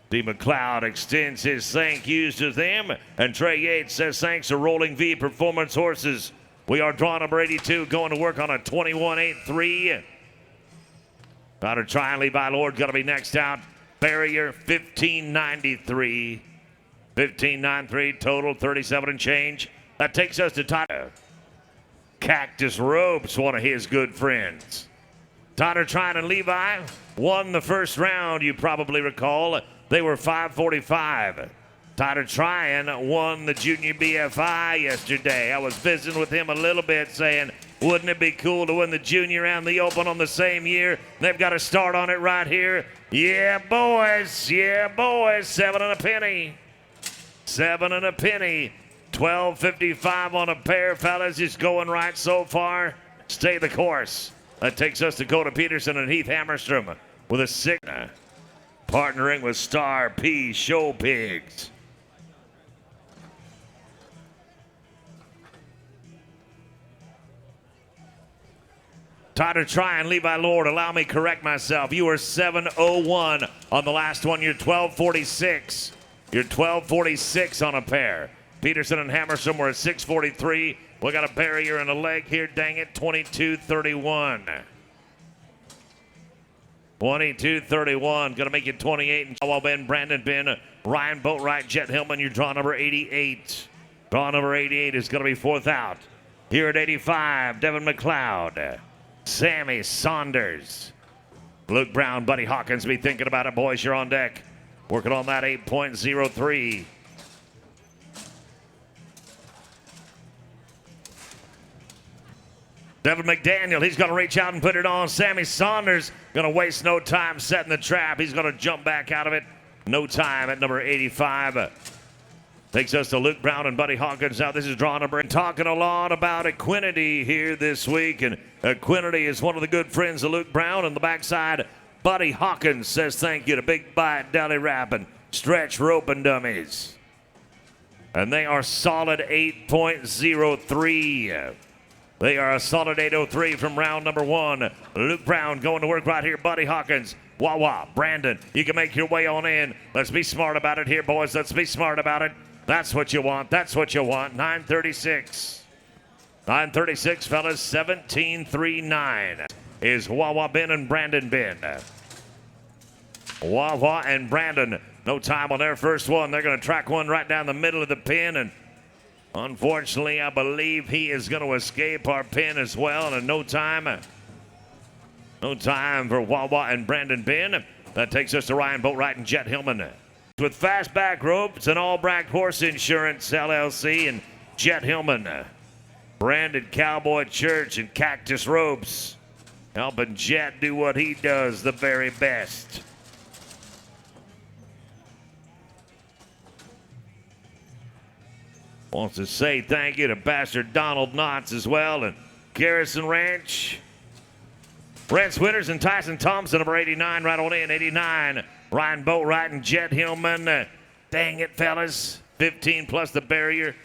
D. McLeod extends his thank yous to them, and Trey Yates says thanks to Rolling V Performance Horses. We are draw number 82, going to work on a 21-8-3. Dr. Tryan and Levi Lord going to be next out. Barrier 1593. 1593 total, 37 and change. That takes us to Tyler. Cactus Ropes, one of his good friends. Tyler Tryan and Levi won the first round, you probably recall. They were 545. Tyler Tryan won the Junior BFI yesterday. I was visiting with him a little bit saying, wouldn't it be cool to win the Junior and the Open on the same year? They've got to start on it right here. Yeah, boys. Yeah, boys. 7 and a penny. 7 and a penny. 12.55 on a pair, fellas. It's going right so far. Stay the course. That takes us to Dakota Peterson and Heath Hammerstrom with a 6. Partnering with Star P Show Pigs. Tyler Tryan, Levi Lord, allow me to correct myself. You were 7:01 on the last one. You're 12:46. You're 12:46 on a pair. Peterson and Hammerstrom were at 6:43. We got a barrier and a leg here, dang it, 22:31. 22:31, gonna make it 28. And Wawa Ben, Brandon Ben, Ryan Boatwright, Jet Hillman, your draw number 88. Draw number 88 is gonna be 4th out. Here at 85, Devin McLeod, Sammy Saunders, Luke Brown, Buddy Hawkins. Be thinking about it, boys. You're on deck. Working on that 8.03. Devin McDaniel, he's going to reach out and put it on. Sammy Saunders going to waste no time setting the trap. He's going to jump back out of it. No time at number 85. Takes us to Luke Brown and Buddy Hawkins. Now this is draw number. Talking a lot about Equinity here this week. And Equinity is one of the good friends of Luke Brown. On the backside, Buddy Hawkins says thank you to Big Bite, Deli Wrap, and Stretch Rope and Dummies. And they are solid 8.03. They are a solid 8.03 from round number 1. Luke Brown going to work right here. Buddy Hawkins, Wawa, Brandon, you can make your way on in. Let's be smart about it here, boys. Let's be smart about it. That's what you want. That's what you want. 936. 936, fellas. 17.39 is Wawa Ben and Brandon Ben. Wawa and Brandon, no time on their first one. They're going to track one right down the middle of the pin, and unfortunately, I believe he is going to escape our pin as well. And no time for Wawa and Brandon Ben. That takes us to Ryan Boatwright and Jet Hillman. With Fastback Ropes and Albrecht Horse Insurance, LLC, and Jet Hillman. Branded Cowboy Church and Cactus Ropes. Helping Jet do what he does the very best. Wants to say thank you to Bastard Donald Knotts as well, and Garrison Ranch. Rance Winters and Tyson Thompson, number 89, right on in. 89, Ryan Boatwright and Jet Hillman. Dang it, fellas. 15 plus the barrier.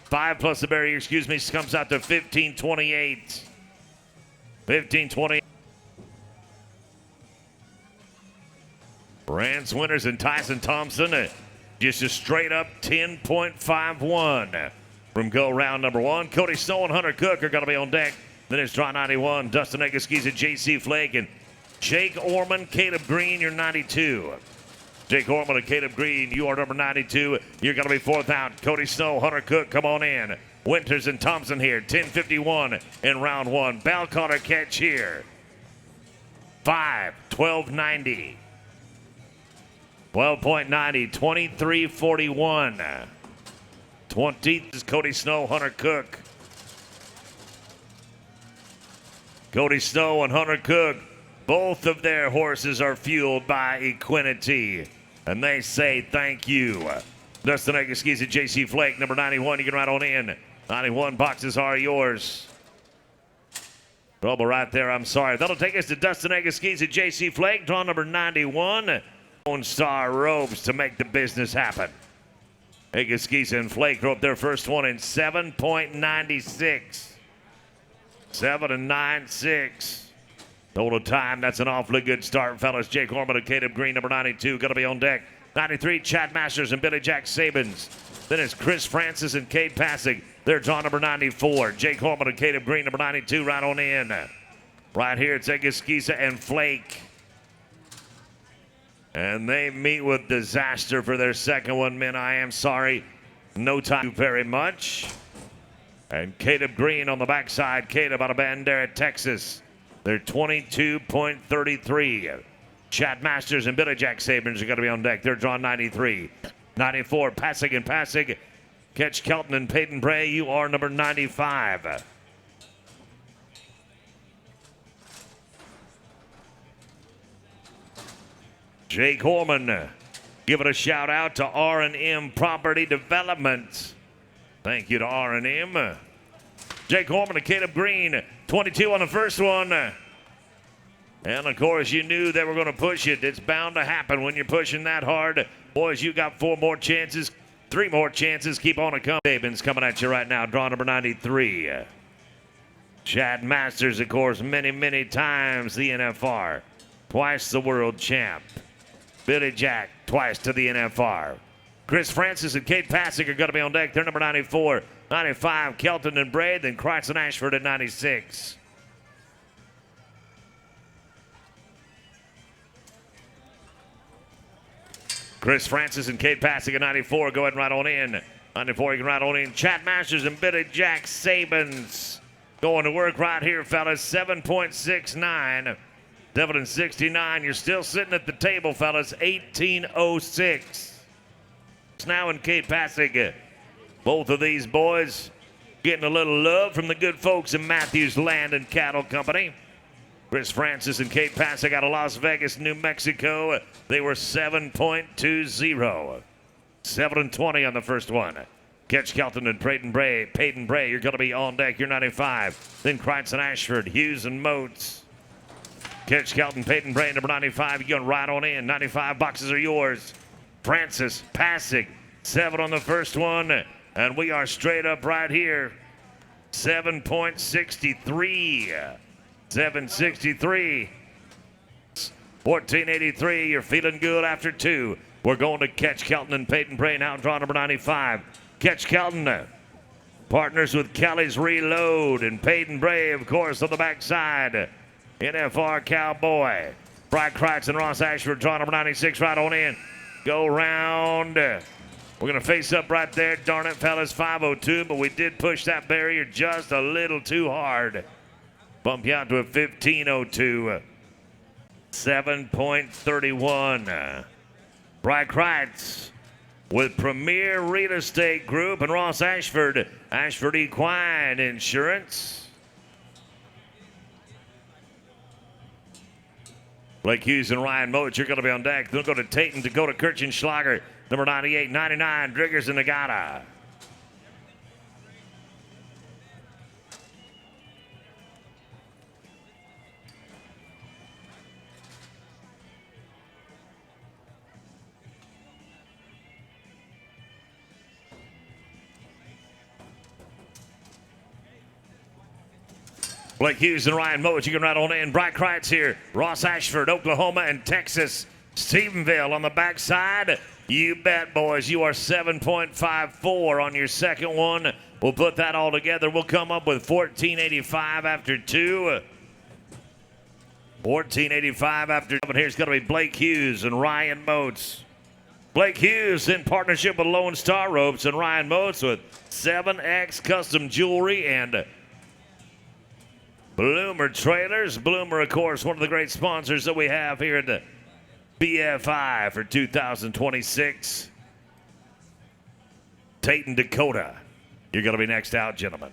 5 plus the barrier, excuse me, comes out to 15.28. 15.28. Rance Winters and Tyson Thompson. Just a straight up 10.51 from go round number 1. Cody Snow and Hunter Cook are going to be on deck. Then it's draw 91. Dustin Egaskis and J.C. Flake and Jake Orman, Caleb Green, you're 92. Jake Orman and Caleb Green, you are number 92. You're going to be 4th out. Cody Snow, Hunter Cook, come on in. Winters and Thompson here. 10.51 in round 1. Bell Collar catch here. 5, 12.90. 12.90, 23.41. 20 is Cody Snow, Hunter Cook. Cody Snow and Hunter Cook, both of their horses are fueled by Equinity, and they say thank you. Dustin Egaskis and J.C. Flake, number 91, you can ride on in. 91 boxes are yours. Trouble right there, I'm sorry. That'll take us to Dustin Egaskis and J.C. Flake, draw number 91. Lone Star Ropes to make the business happen. Egaskis and Flake wrote their first one in 7.96. 7.96. Total time, that's an awfully good start, fellas. Jake Horman and Caleb Green, number 92, going to be on deck. 93, Chad Masters and Billy Jack Sabins. Then it's Chris Francis and Cade Passig. They're draw number 94. Jake Horman and Caleb Green, number 92, right on in. Right here, it's Egiskisa and Flake. And they meet with disaster for their second one, men. I am sorry. No time very much. And Caleb Green on the backside. Caleb out of Bandera, Texas. They're 22.33. Chad Masters and Billy Jack Sabins are going to be on deck. They're drawn 93. 94, Passig and Passig. Ketch Kelton and Peyton Bray, you are number 95. Jake Horman, give it a shout out to R&M Property Development. Thank you to R&M. Jake Horman and Caleb Green, 22 on the first one. And of course, you knew they were going to push it. It's bound to happen when you're pushing that hard. Boys, you got 4 more chances, 3 more chances. Keep on it coming. Sabins coming at you right now. Draw number 93. Chad Masters, of course, many times the NFR. Twice the world champ. Billy Jack, twice to the NFR. Chris Francis and Cade Passig are going to be on deck. They're number 94. 95, Kelton and Braid. Then Kreitz and Ashford at 96. Chris Francis and Cade Passig at 94. Go ahead and ride on in. 94, you can ride on in. Chad Masters and Billy Jack Sabins going to work right here, fellas. 7.69. 7.69. You're still sitting at the table, fellas. 18.06. It's now in Cade Passig. Both of these boys getting a little love from the good folks in Matthews Land and Cattle Company. Chris Francis and Cade Passig out of Las Vegas, New Mexico. They were 7.20. 7.20 on the first one. Ketch Kelton and Peyton Bray. You're going to be on deck. You're 95. Then Kreitz and Ashford, Hughes and Moats. Ketch Kelton, Peyton Bray, number 95. You're going to ride on in. 95 boxes are yours. Francis, Passig, 7 on the first one. And we are straight up right here. 7.63. 7.63. 14.83. You're feeling good after 2. We're going to Ketch Kelton and Peyton Bray now. Draw number 95. Ketch Kelton partners with Kelly's Reload. And Peyton Bray, of course, on the backside. NFR Cowboy. Brad Kreitz and Ross Ashford. Draw number 96 right on in. Go round. We're going to face up right there. Darn it, fellas, 502, but we did push that barrier just a little too hard. Bump you out to a 1502. 7.31. Brad Kreitz with Premier Real Estate Group and Ross Ashford. Ashford Equine Insurance. Blake Hughes and Ryan Moach, you're going to be on deck. They'll go to Tate and Dakota Kirchenschlager. Number 98, 99, Driggers and Nagata. Blake Hughes and Ryan Moach, you can ride on in. Brad Kreitz here. Ross Ashford, Oklahoma and Texas. Stephenville on the backside. You bet, boys. You are 7.54 on your second one. We'll put that all together. We'll come up with 14.85 after 2. 14.85 after 2. But here's going to be Blake Hughes and Ryan Moats. Blake Hughes in partnership with Lone Star Ropes and Ryan Moats with 7X Custom Jewelry and Bloomer Trailers. Bloomer, of course, one of the great sponsors that we have here at the BFI for 2026. Tate and Dakota, you're going to be next out, gentlemen.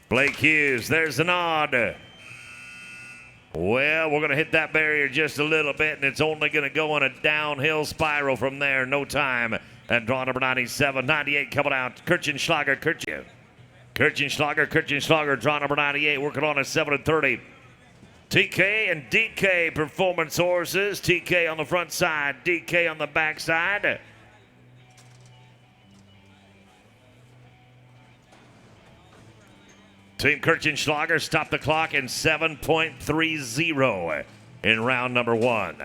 Blake Hughes, there's the nod. Well, we're going to hit that barrier just a little bit, and it's only going to go on a downhill spiral from there. No time. And draw number 97, 98 coming out. Kirchenschlager, draw number 98, working on a 7:30. TK and DK Performance Horses. TK on the front side, DK on the back side. Team Kirchenschlager stopped the clock in 7.30 in round number 1.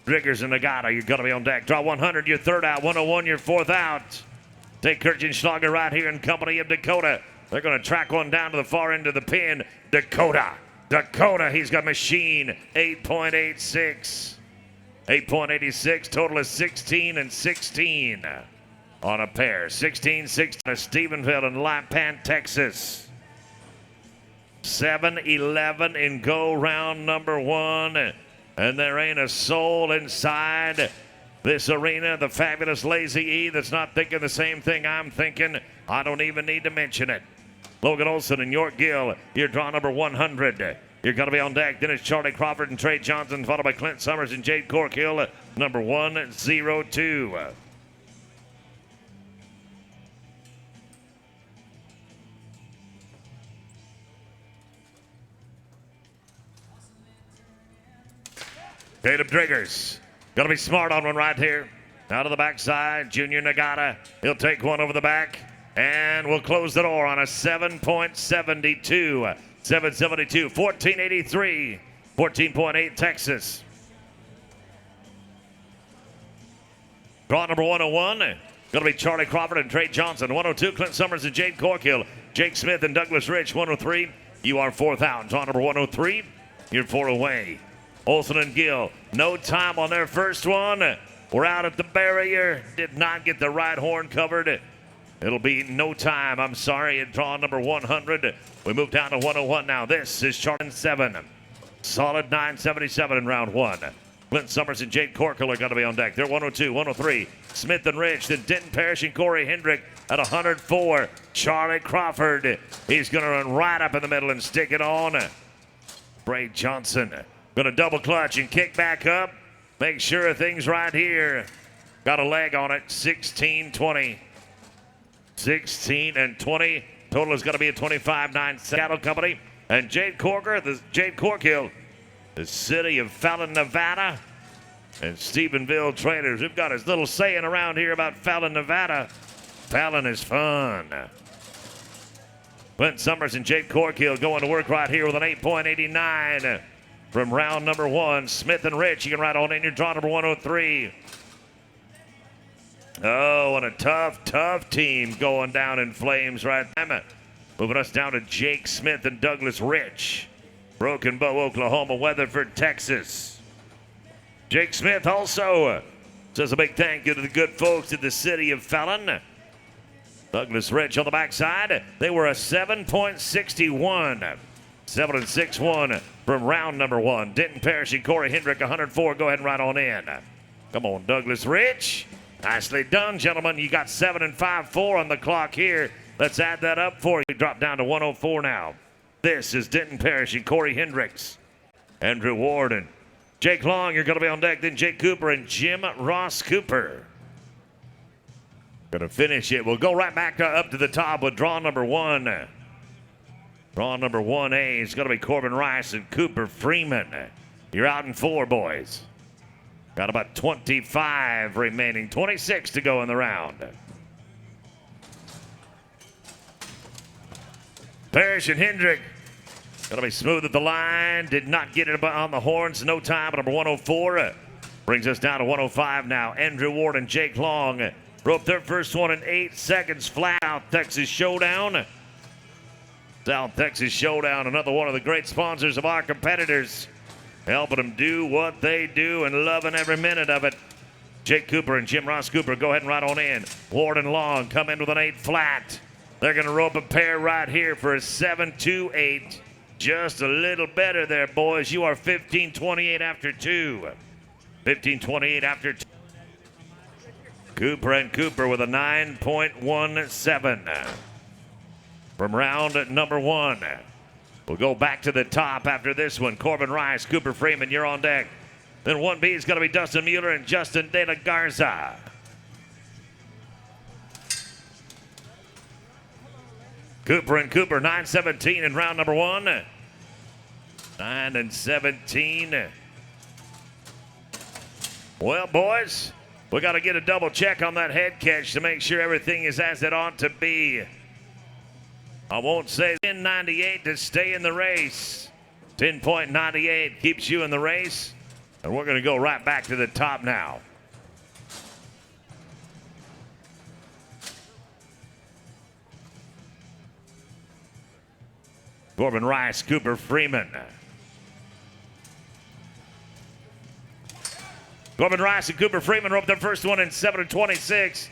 Driggers and Nagata, you're going to be on deck. Draw 100, your third out. 101, your fourth out. Take Kirchenschlager right here in company of Dakota. They're going to track one down to the far end of the pin. Dakota, he's got machine. 8.86. 8.86. Total is 16 and 16 on a pair. 16-16 to Stephenville and Lipan, Texas. 7-11 in go round number 1. And there ain't a soul inside this arena. The fabulous Lazy E that's not thinking the same thing I'm thinking. I don't even need to mention it. Logan Olson and York Gill, your draw number 100. You're going to be on deck. Then it's Charlie Crawford and Trey Johnson, followed by Clint Summers and Jade Corkhill, number 102. Caleb Driggers, gonna be smart on one right here. Out of the backside, Junior Nagata. He'll take one over the back, and we'll close the door on a 7.72. 7.72, 14.83, 14.8 Texas. Draw number 101, gonna be Charlie Crawford and Trey Johnson. 102, Clint Summers and Jade Corkhill. Jake Smith and Douglas Rich. 103, you are fourth out. Draw number 103, you're 4 away. Olson and Gill, no time on their first one. We're out at the barrier. Did not get the right horn covered. It'll be no time, I'm sorry, at draw number 100. We move down to 101 now. This is Charlie 7. Solid 9.77 in round 1. Clint Summers and Jade Corkhill are going to be on deck. They're 102, 103. Smith and Rich, then Denton Parrish and Corey Hendrick at 104. Charlie Crawford, he's going to run right up in the middle and stick it on. Bray Johnson going to double clutch and kick back up. Make sure things right here. Got a leg on it. 16-20. 16 and 20. Total is going to be a 25-9 Cattle Company. And Jade Corkhill, the city of Fallon, Nevada. And Stephenville Traders. We've got his little saying around here about Fallon, Nevada. Fallon is fun. Clint Summers and Jade Corkhill going to work right here with an 8.89. From round number 1, Smith and Rich, you can ride on in your draw number 103. Oh, and a tough team going down in flames right now. Moving us down to Jake Smith and Douglas Rich. Broken Bow, Oklahoma, Weatherford, Texas. Jake Smith also says a big thank you to the good folks at the city of Fallon. Douglas Rich on the backside. They were a 7.61. 7-6-1 from round number 1. Denton Parrish and Corey Hendrick, 104. Go ahead and ride on in. Come on, Douglas Rich. Nicely done, gentlemen. You got 7-5-4 on the clock here. Let's add that up for you. Drop down to 104 now. This is Denton Parrish and Corey Hendricks. Andrew Warden. Jake Long, you're going to be on deck. Then Jake Cooper and Jim Ross Cooper. Going to finish it. We'll go right back up to the top with draw number 1. Draw number 1A is going to be Corbin Rice and Cooper Freeman. You're out in 4, boys. Got about 25 remaining. 26 to go in the round. Parrish and Hendrick. Going to be smooth at the line. Did not get it on the horns. No time. Number 104 brings us down to 105 now. Andrew Ward and Jake Long roped their first one in 8 seconds flat. South Texas Showdown. South Texas Showdown, another one of the great sponsors of our competitors. Helping them do what they do and loving every minute of it. Jake Cooper and Jim Ross Cooper, go ahead and ride on in. Ward and Long come in with an 8 flat. They're going to rope a pair right here for a 7-2-8. Just a little better there, boys. You are 15-28 after 2. 15-28 after 2. Cooper and Cooper with a 9.17. From round number 1. We'll go back to the top after this one. Corbin Rice, Cooper Freeman, you're on deck. Then 1B is going to be Dustin Mueller and Justin De La Garza. Cooper and Cooper, 9-17 in round number 1. 9-17. Well, boys, we got to get a double check on that head catch to make sure everything is as it ought to be. I won't say 10.98 to stay in the race. 10.98 keeps you in the race. And we're going to go right back to the top now. Corbin Rice, Cooper Freeman. Corbin Rice and Cooper Freeman roped their first one in 7:26.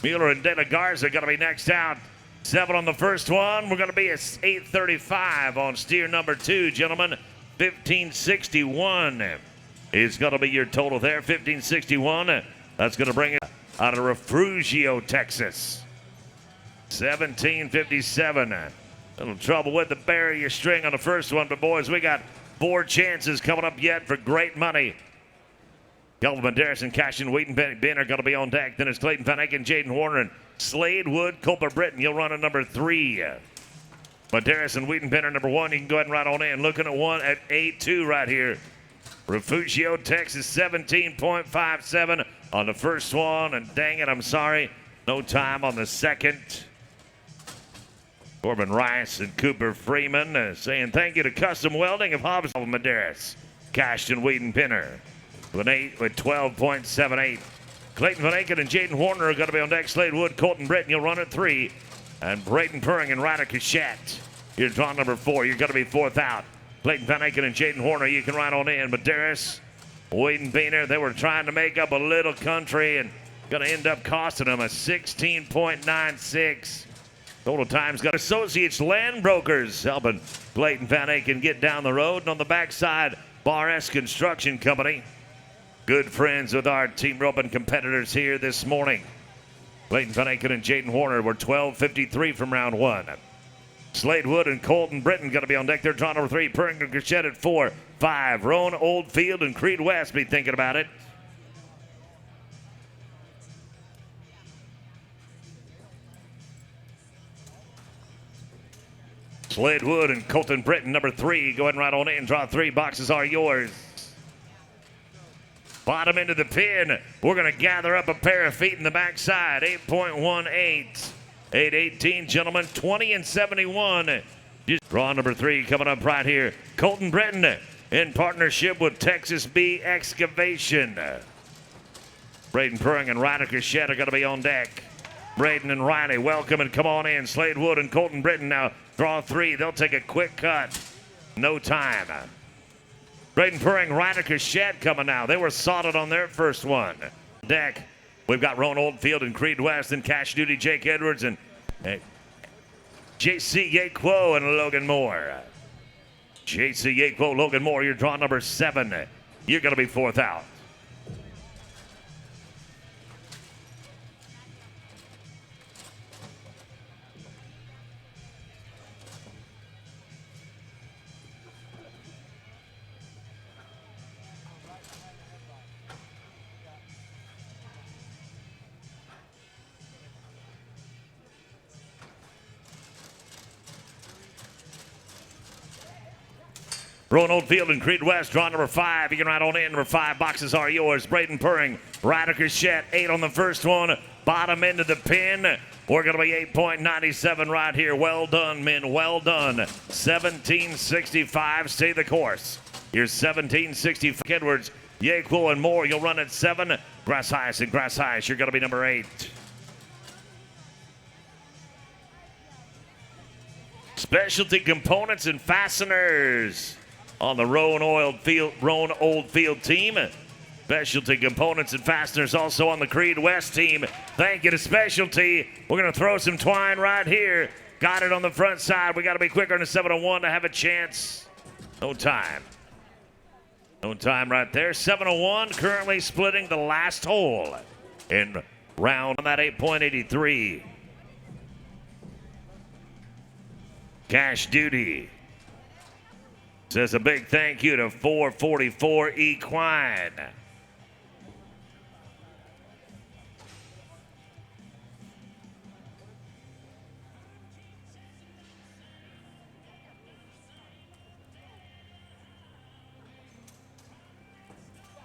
Mueller and De La Garza are going to be next out. 7 on the first one. We're going to be at 8:35 on steer number 2, gentlemen. 1561 is going to be your total there. 1561. That's going to bring it out of Refugio, Texas. 1757. Little trouble with the barrier string on the first one, but boys, we got 4 chances coming up yet for great money. Kelvin Banderas and Cashin Wheaton Ben are going to be on deck. Then it's Clayton Van Aken, Jaden Warner, and Slade Wood, Culper Britton. You'll run at number 3. Banderas and Wheaton Ben are number 1. You can go ahead and ride on in. Looking at 1 at 8-2 right here. Refugio, Texas, 17.57 on the first one. And dang it, I'm sorry, no time on the second. Corbin Rice and Cooper Freeman saying thank you to Custom Welding of Hobbs and Banderas. Cashton Wheaton Pinner with 12.78. Clayton Van Aken and Jaden Warner are going to be on deck. Slade Wood, Colton Britton, you'll run at 3. And Braden Purring and Ryder Cachette. You're draw number 4. You're going to be 4th out. Clayton Van Aken and Jaden Warner, you can ride on in. But Banderas, Wheaton Pinner, they were trying to make up a little country and going to end up costing them a 16.96. Total time's got Associates Land Brokers helping Clayton Van Aken get down the road. And on the backside, Bar S Construction Company. Good friends with our team roping competitors here this morning. Clayton Van Aken and Jaden Warner were 12.53 from round 1. Slade Wood and Colton Britton going to be on deck. They're draw number 3. Purring and Cachette at 4. 5. Roan Oldfield and Creed West be thinking about it. Slade Wood and Colton Britton, number 3. Go ahead and ride on in. Draw 3. Boxes are yours. Bottom into the pin. We're going to gather up a pair of feet in the backside. 8.18. 8.18, gentlemen. 20 and 71. Draw number 3 coming up right here. Colton Britton in partnership with Texas B Excavation. Braden Purring and Ryder Cachette are going to be on deck. Braden and Riley, welcome and come on in. Slade Wood and Colton Britton now draw 3. They'll take a quick cut. No time. Braden Purring, Ryder Cachette coming now. They were sodded on their first one. Deck, we've got Roan Oldfield and Creed West and Cash Duty, Jake Edwards and J.C. Yaquo and Logan Moore. J.C. Yaquo, Logan Moore, you're draw number 7. You're going to be 4th out. Roan Oldfield and Creed West, draw number 5. You can ride on in. Number 5 boxes are yours. Braden Purring, Ryder Cachette, 8 on the first one. Bottom end of the pin. We're going to be 8.97 right here. Well done, men. Well done. 1765. Stay the course. Here's 1765. Edwards, Yaquo, and Moore. You'll run at 7. Grass Heiss and Grass Heiss. You're going to be number 8. Specialty components and fasteners on the Roan Oldfield team. Specialty components and fasteners also on the Creed West team. Thank you to Specialty. We're going to throw some twine right here. Got it on the front side. We got to be quicker than a 701 to have a chance. No time. No time right there. 701 currently splitting the last hole in round on that 8.83. Cash Duty says a big thank you to 444 Equine.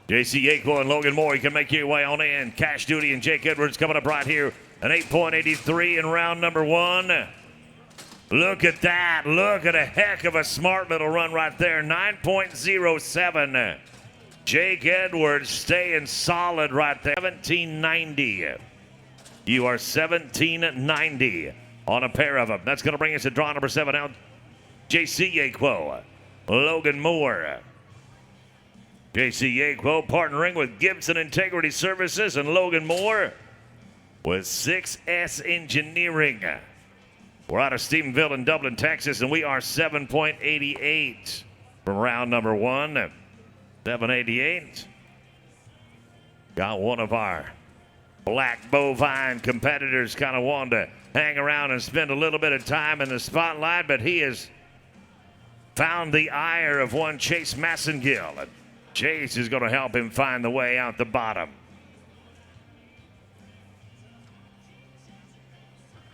J.C. Yaquo and Logan Moore, you can make your way on in. Cash Duty and Jake Edwards coming up right here. An 8.83 in round number 1. Look at that. Look at a heck of a smart little run right there. 9.07. Jake Edwards staying solid right there. 1790. You are 1790 on a pair of them. That's going to bring us to draw number 7 out. JC Yaquo, Logan Moore. JC Yaquo partnering with Gibson Integrity Services and Logan Moore with 6S Engineering. We're out of Stephenville in Dublin, Texas, and we are 7.88 from round number 1. 788. Got one of our black bovine competitors kind of wanting to hang around and spend a little bit of time in the spotlight, but he has found the ire of one Chase Massengill. And Chase is going to help him find the way out the bottom.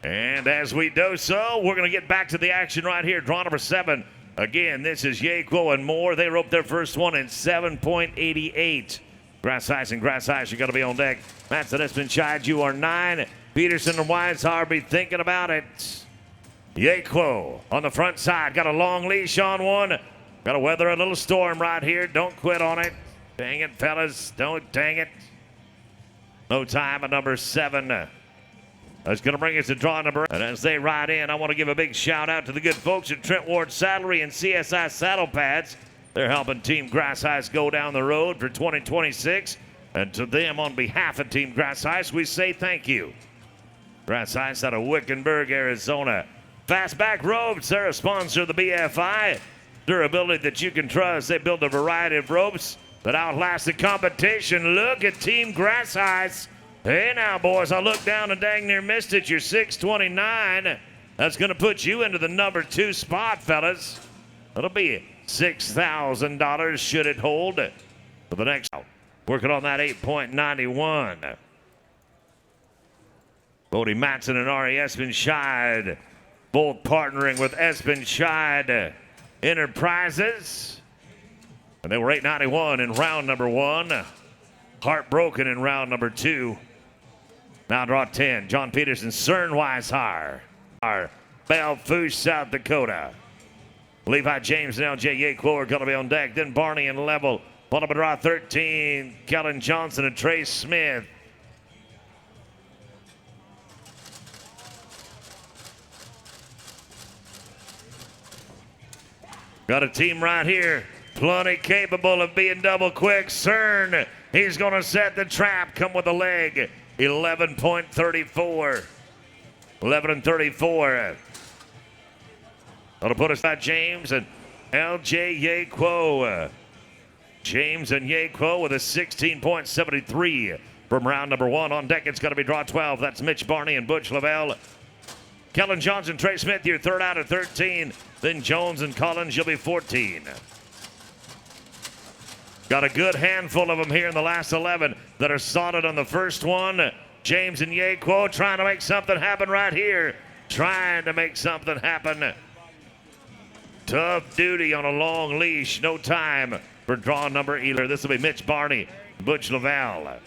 And as we do so, we're going to get back to the action right here. Draw number 7. Again, this is Yaquo and Moore. They roped their first one in 7.88. Grass Ice and Grass Ice, you got to be on deck. Mattson Espenshide, you are 9. Peterson and Weishauer, be thinking about it. Yaquo on the front side, got a long leash on one. Got to weather a little storm right here. Don't quit on it. Dang it, fellas. Don't dang it. No time at number 7. That's going to bring us to draw number. And as they ride in, I want to give a big shout out to the good folks at Trent Ward Saddlery and CSI Saddle Pads. They're helping Team Grass Ice go down the road for 2026. And to them, on behalf of Team Grass Ice, we say thank you. Grass Ice out of Wickenburg, Arizona. Fastback ropes, they're a sponsor of the BFI. Durability that you can trust. They build a variety of ropes that outlast the competition. Look at Team Grass Ice. Hey now, boys, I looked down and dang near missed it. You're 629. That's going to put you into the number 2 spot, fellas. That'll be $6,000 should it hold for the next out. Working on that 8.91. Bodie Mattson and Ari Espenshide, both partnering with Espenshide Enterprises. And they were 891 in round number 1. Heartbroken in round number 2. Now draw 10. John Peterson, Cern Weishauer. Belfouche, South Dakota. Levi James and LJ Yaquo are going to be on deck. Then Barney and Level. Bottom of draw 13. Kellen Johnson and Trey Smith. Got a team right here. Plenty capable of being double quick. Cern, he's going to set the trap. Come with a leg. 11.34. 11.34. That'll put us at James and LJ Yaquo. James and Yaquo with a 16.73 from round number 1. On deck, it's going to be draw 12. That's Mitch Barney and Butch Lavelle. Kellen Johnson, Trey Smith, your third out of 13. Then Jones and Collins, you'll be 14. Got a good handful of them here in the last 11 that are solid on the first one. James and Yaquo trying to make something happen right here. Trying to make something happen. Tough duty on a long leash. No time for draw number 11. This will be Mitch Barney, Butch Lavelle.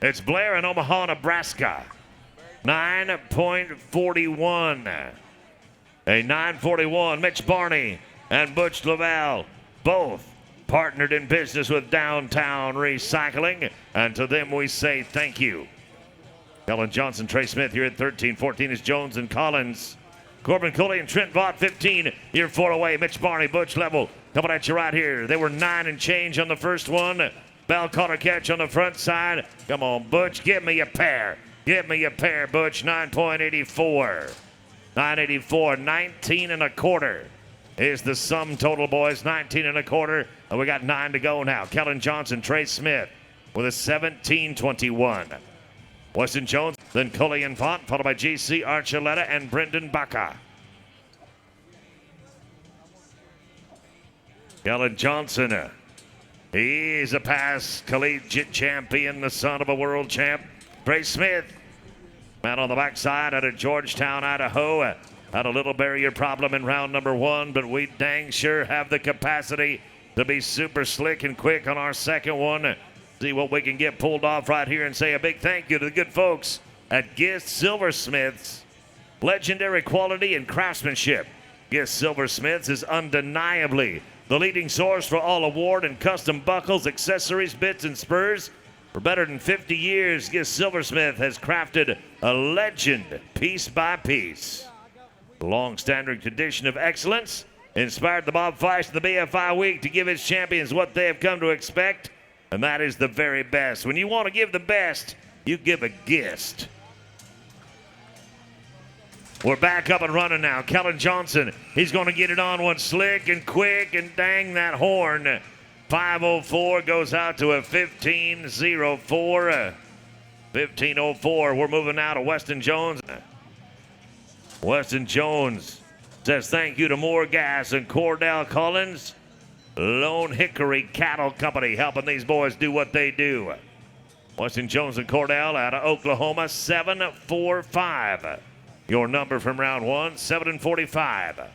It's Blair in Omaha, Nebraska. 9.41. A 9.41. Mitch Barney and Butch Lavelle, both partnered in business with Downtown Recycling, and to them we say thank you. Kellen Johnson, Trey Smith here at 13. 14 is Jones and Collins. Corbin Cooley and Trent Vaught, 15. You're 4 away. Mitch Barney, Butch Level coming at you right here. They were 9 and change on the first one. Bell caught a catch on the front side. Come on, Butch, give me a pair. Give me a pair, Butch. 9.84. 9.84, 19 and a quarter is the sum total, boys. 19 and a quarter. And we got 9 to go now. Kellen Johnson, Trey Smith with a 17.21. Weston Jones, then Cooley and Vaught, followed by GC Archuleta and Brendan Baca. Kellen Johnson, he's a past collegiate champion, the son of a world champ. Trey Smith, man on the backside out of Georgetown, Idaho. Had a little barrier problem in round number 1, but we dang sure have the capacity to be super slick and quick on our second one. See what we can get pulled off right here and say a big thank you to the good folks at Gist Silversmiths. legendary quality and craftsmanship. Giss Silversmiths is undeniably the leading source for all award and custom buckles, accessories, bits, and spurs. For better than 50 years, Giss Silversmith has crafted a legend piece by piece. The long-standing tradition of excellence inspired the Bob Feist of the BFI Week to give its champions what they have come to expect, and that is the very best. When you want to give the best, you give a gist. We're back up and running now. Kellen Johnson, he's going to get it on one slick and quick, and dang that horn. 5:04 goes out to a 15:04. 15:04. We're moving now to Weston Jones. Weston Jones says thank you to More Gas and Cordell Collins. Lone Hickory Cattle Company helping these boys do what they do. Weston Jones and Cordell out of Oklahoma, 7-4-5. Your number from round one, 7-45.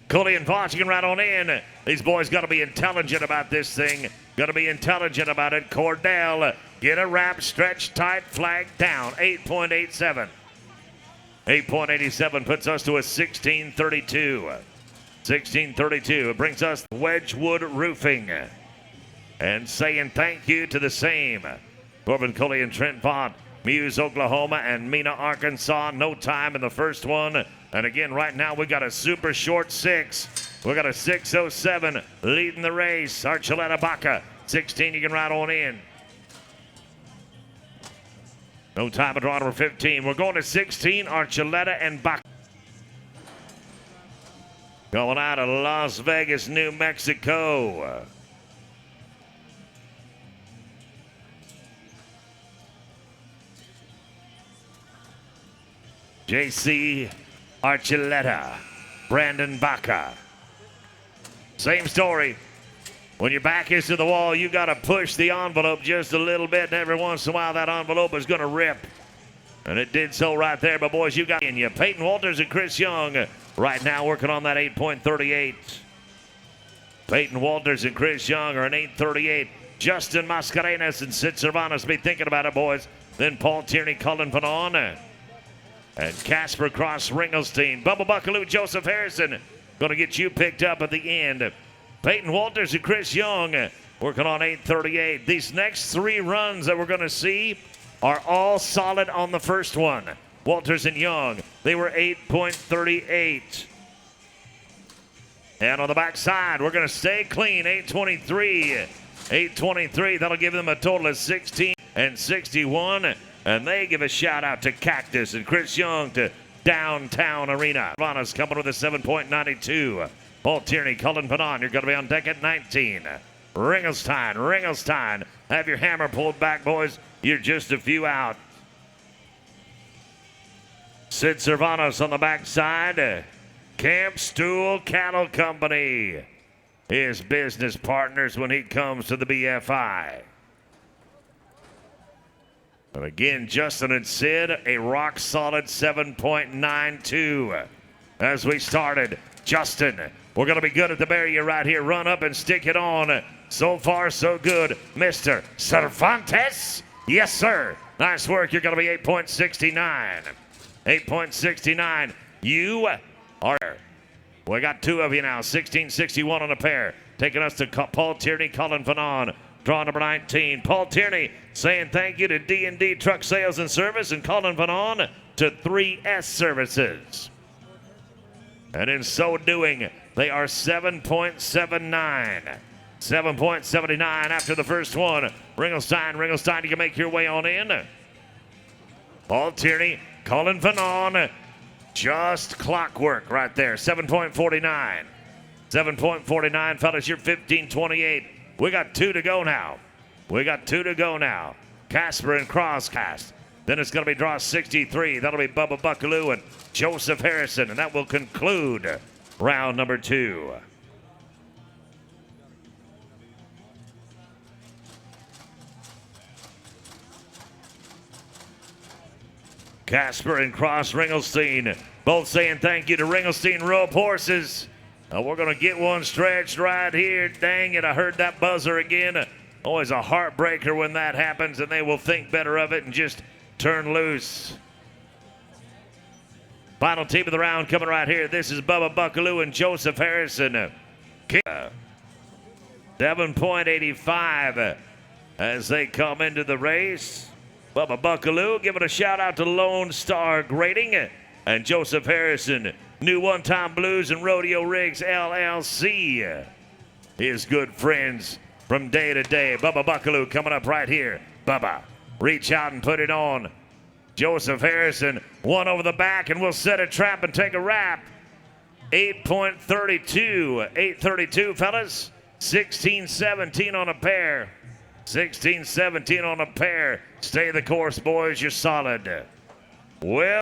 Cooley and Voss, you can right on in. These boys got to be intelligent about this thing. Got to be intelligent about it. Cordell, get a wrap, stretch tight, flag down, 8.87. 8.87 puts us to a 16.32. 16.32. It brings us Wedgwood Roofing. And saying thank you to the same. Corbin Cooley and Trent Vaught, Muse, Oklahoma, and Mena, Arkansas. No time in the first one. And again, right now, we got a super short 6. We got a 6:07 leading the race. Archuleta Baca, 16, you can ride on in. No time at draw number 15. We're going to 16, Archuleta and Baca. Going out of Las Vegas, New Mexico. JC Archuleta, Brandon Baca. Same story. When your back is to the wall, you got to push the envelope just a little bit, and every once in a while that envelope is going to rip. And it did so right there, but boys, you got in you. Peyton Walters and Chris Young right now working on that 8.38. Peyton Walters and Chris Young are an 8.38. Justin Mascarenas and Sid Cervantes be thinking about it, boys. Then Paul Tierney, Cullen Fanon, and Casper Cross Ringelstein. Bubba Buckaloo, Joseph Harrison going to get you picked up at the end. Peyton Walters and Chris Young working on 8.38. These next 3 runs that we're going to see are all solid on the first one. Walters and Young, they were 8.38. And on the backside, we're going to stay clean, 8.23. 8.23, that'll give them a total of 16 and 61. And they give a shout out to Cactus and Chris Young to Downtown Arena. Rona's coming with a 7.92. Paul Tierney, Cullen Fanon, you're going to be on deck at 19. Ringelstein, have your hammer pulled back, boys. You're just a few out. Sid Cervantes on the backside. Camp Stool Cattle Company, his business partners when he comes to the BFI. And again, Justin and Sid, a rock-solid 7.92. As we started, Justin, we're going to be good at the barrier right here. Run up and stick it on. So far, so good. Mr. Cervantes. Yes, sir. Nice work. You're going to be 8.69. 8.69. You are. We got 2 of you now. 16.61 on a pair. Taking us to Paul Tierney, Cullen Fanon. Draw number 19. Paul Tierney saying thank you to D&D Truck Sales and Service, and Cullen Fanon to 3S Services. And in so doing, they are 7.79. 7.79 after the first one. Ringelstein, you can make your way on in. Paul Tierney, Cullen Fanon, just clockwork right there. 7.49. 7.49, fellas, you're 15.28. We got 2 to go now. Casper and Crosscast. Then it's going to be draw 63. That'll be Bubba Buckaloo and Joseph Harrison. And that will conclude round number 2. Casper and Cross Ringelstein both saying thank you to Ringelstein Rope Horses. We're going to get one stretched right here. Dang it, I heard that buzzer again. Always a heartbreaker when that happens, and they will think better of it and just turn loose. Final team of the round coming right here. This is Bubba Buckaloo and Joseph Harrison. 7.85 as they come into the race. Bubba Buckaloo giving a shout out to Lone Star Grading and Joseph Harrison, New One Time Blues and Rodeo Rigs LLC. His good friends from day to day. Bubba Buckaloo coming up right here. Bubba, reach out and put it on. Joseph Harrison, one over the back, and we'll set a trap and take a wrap. 8.32. 8.32, fellas. 16-17 on a pair. 16-17 on a pair. Stay the course, boys. You're solid. Well.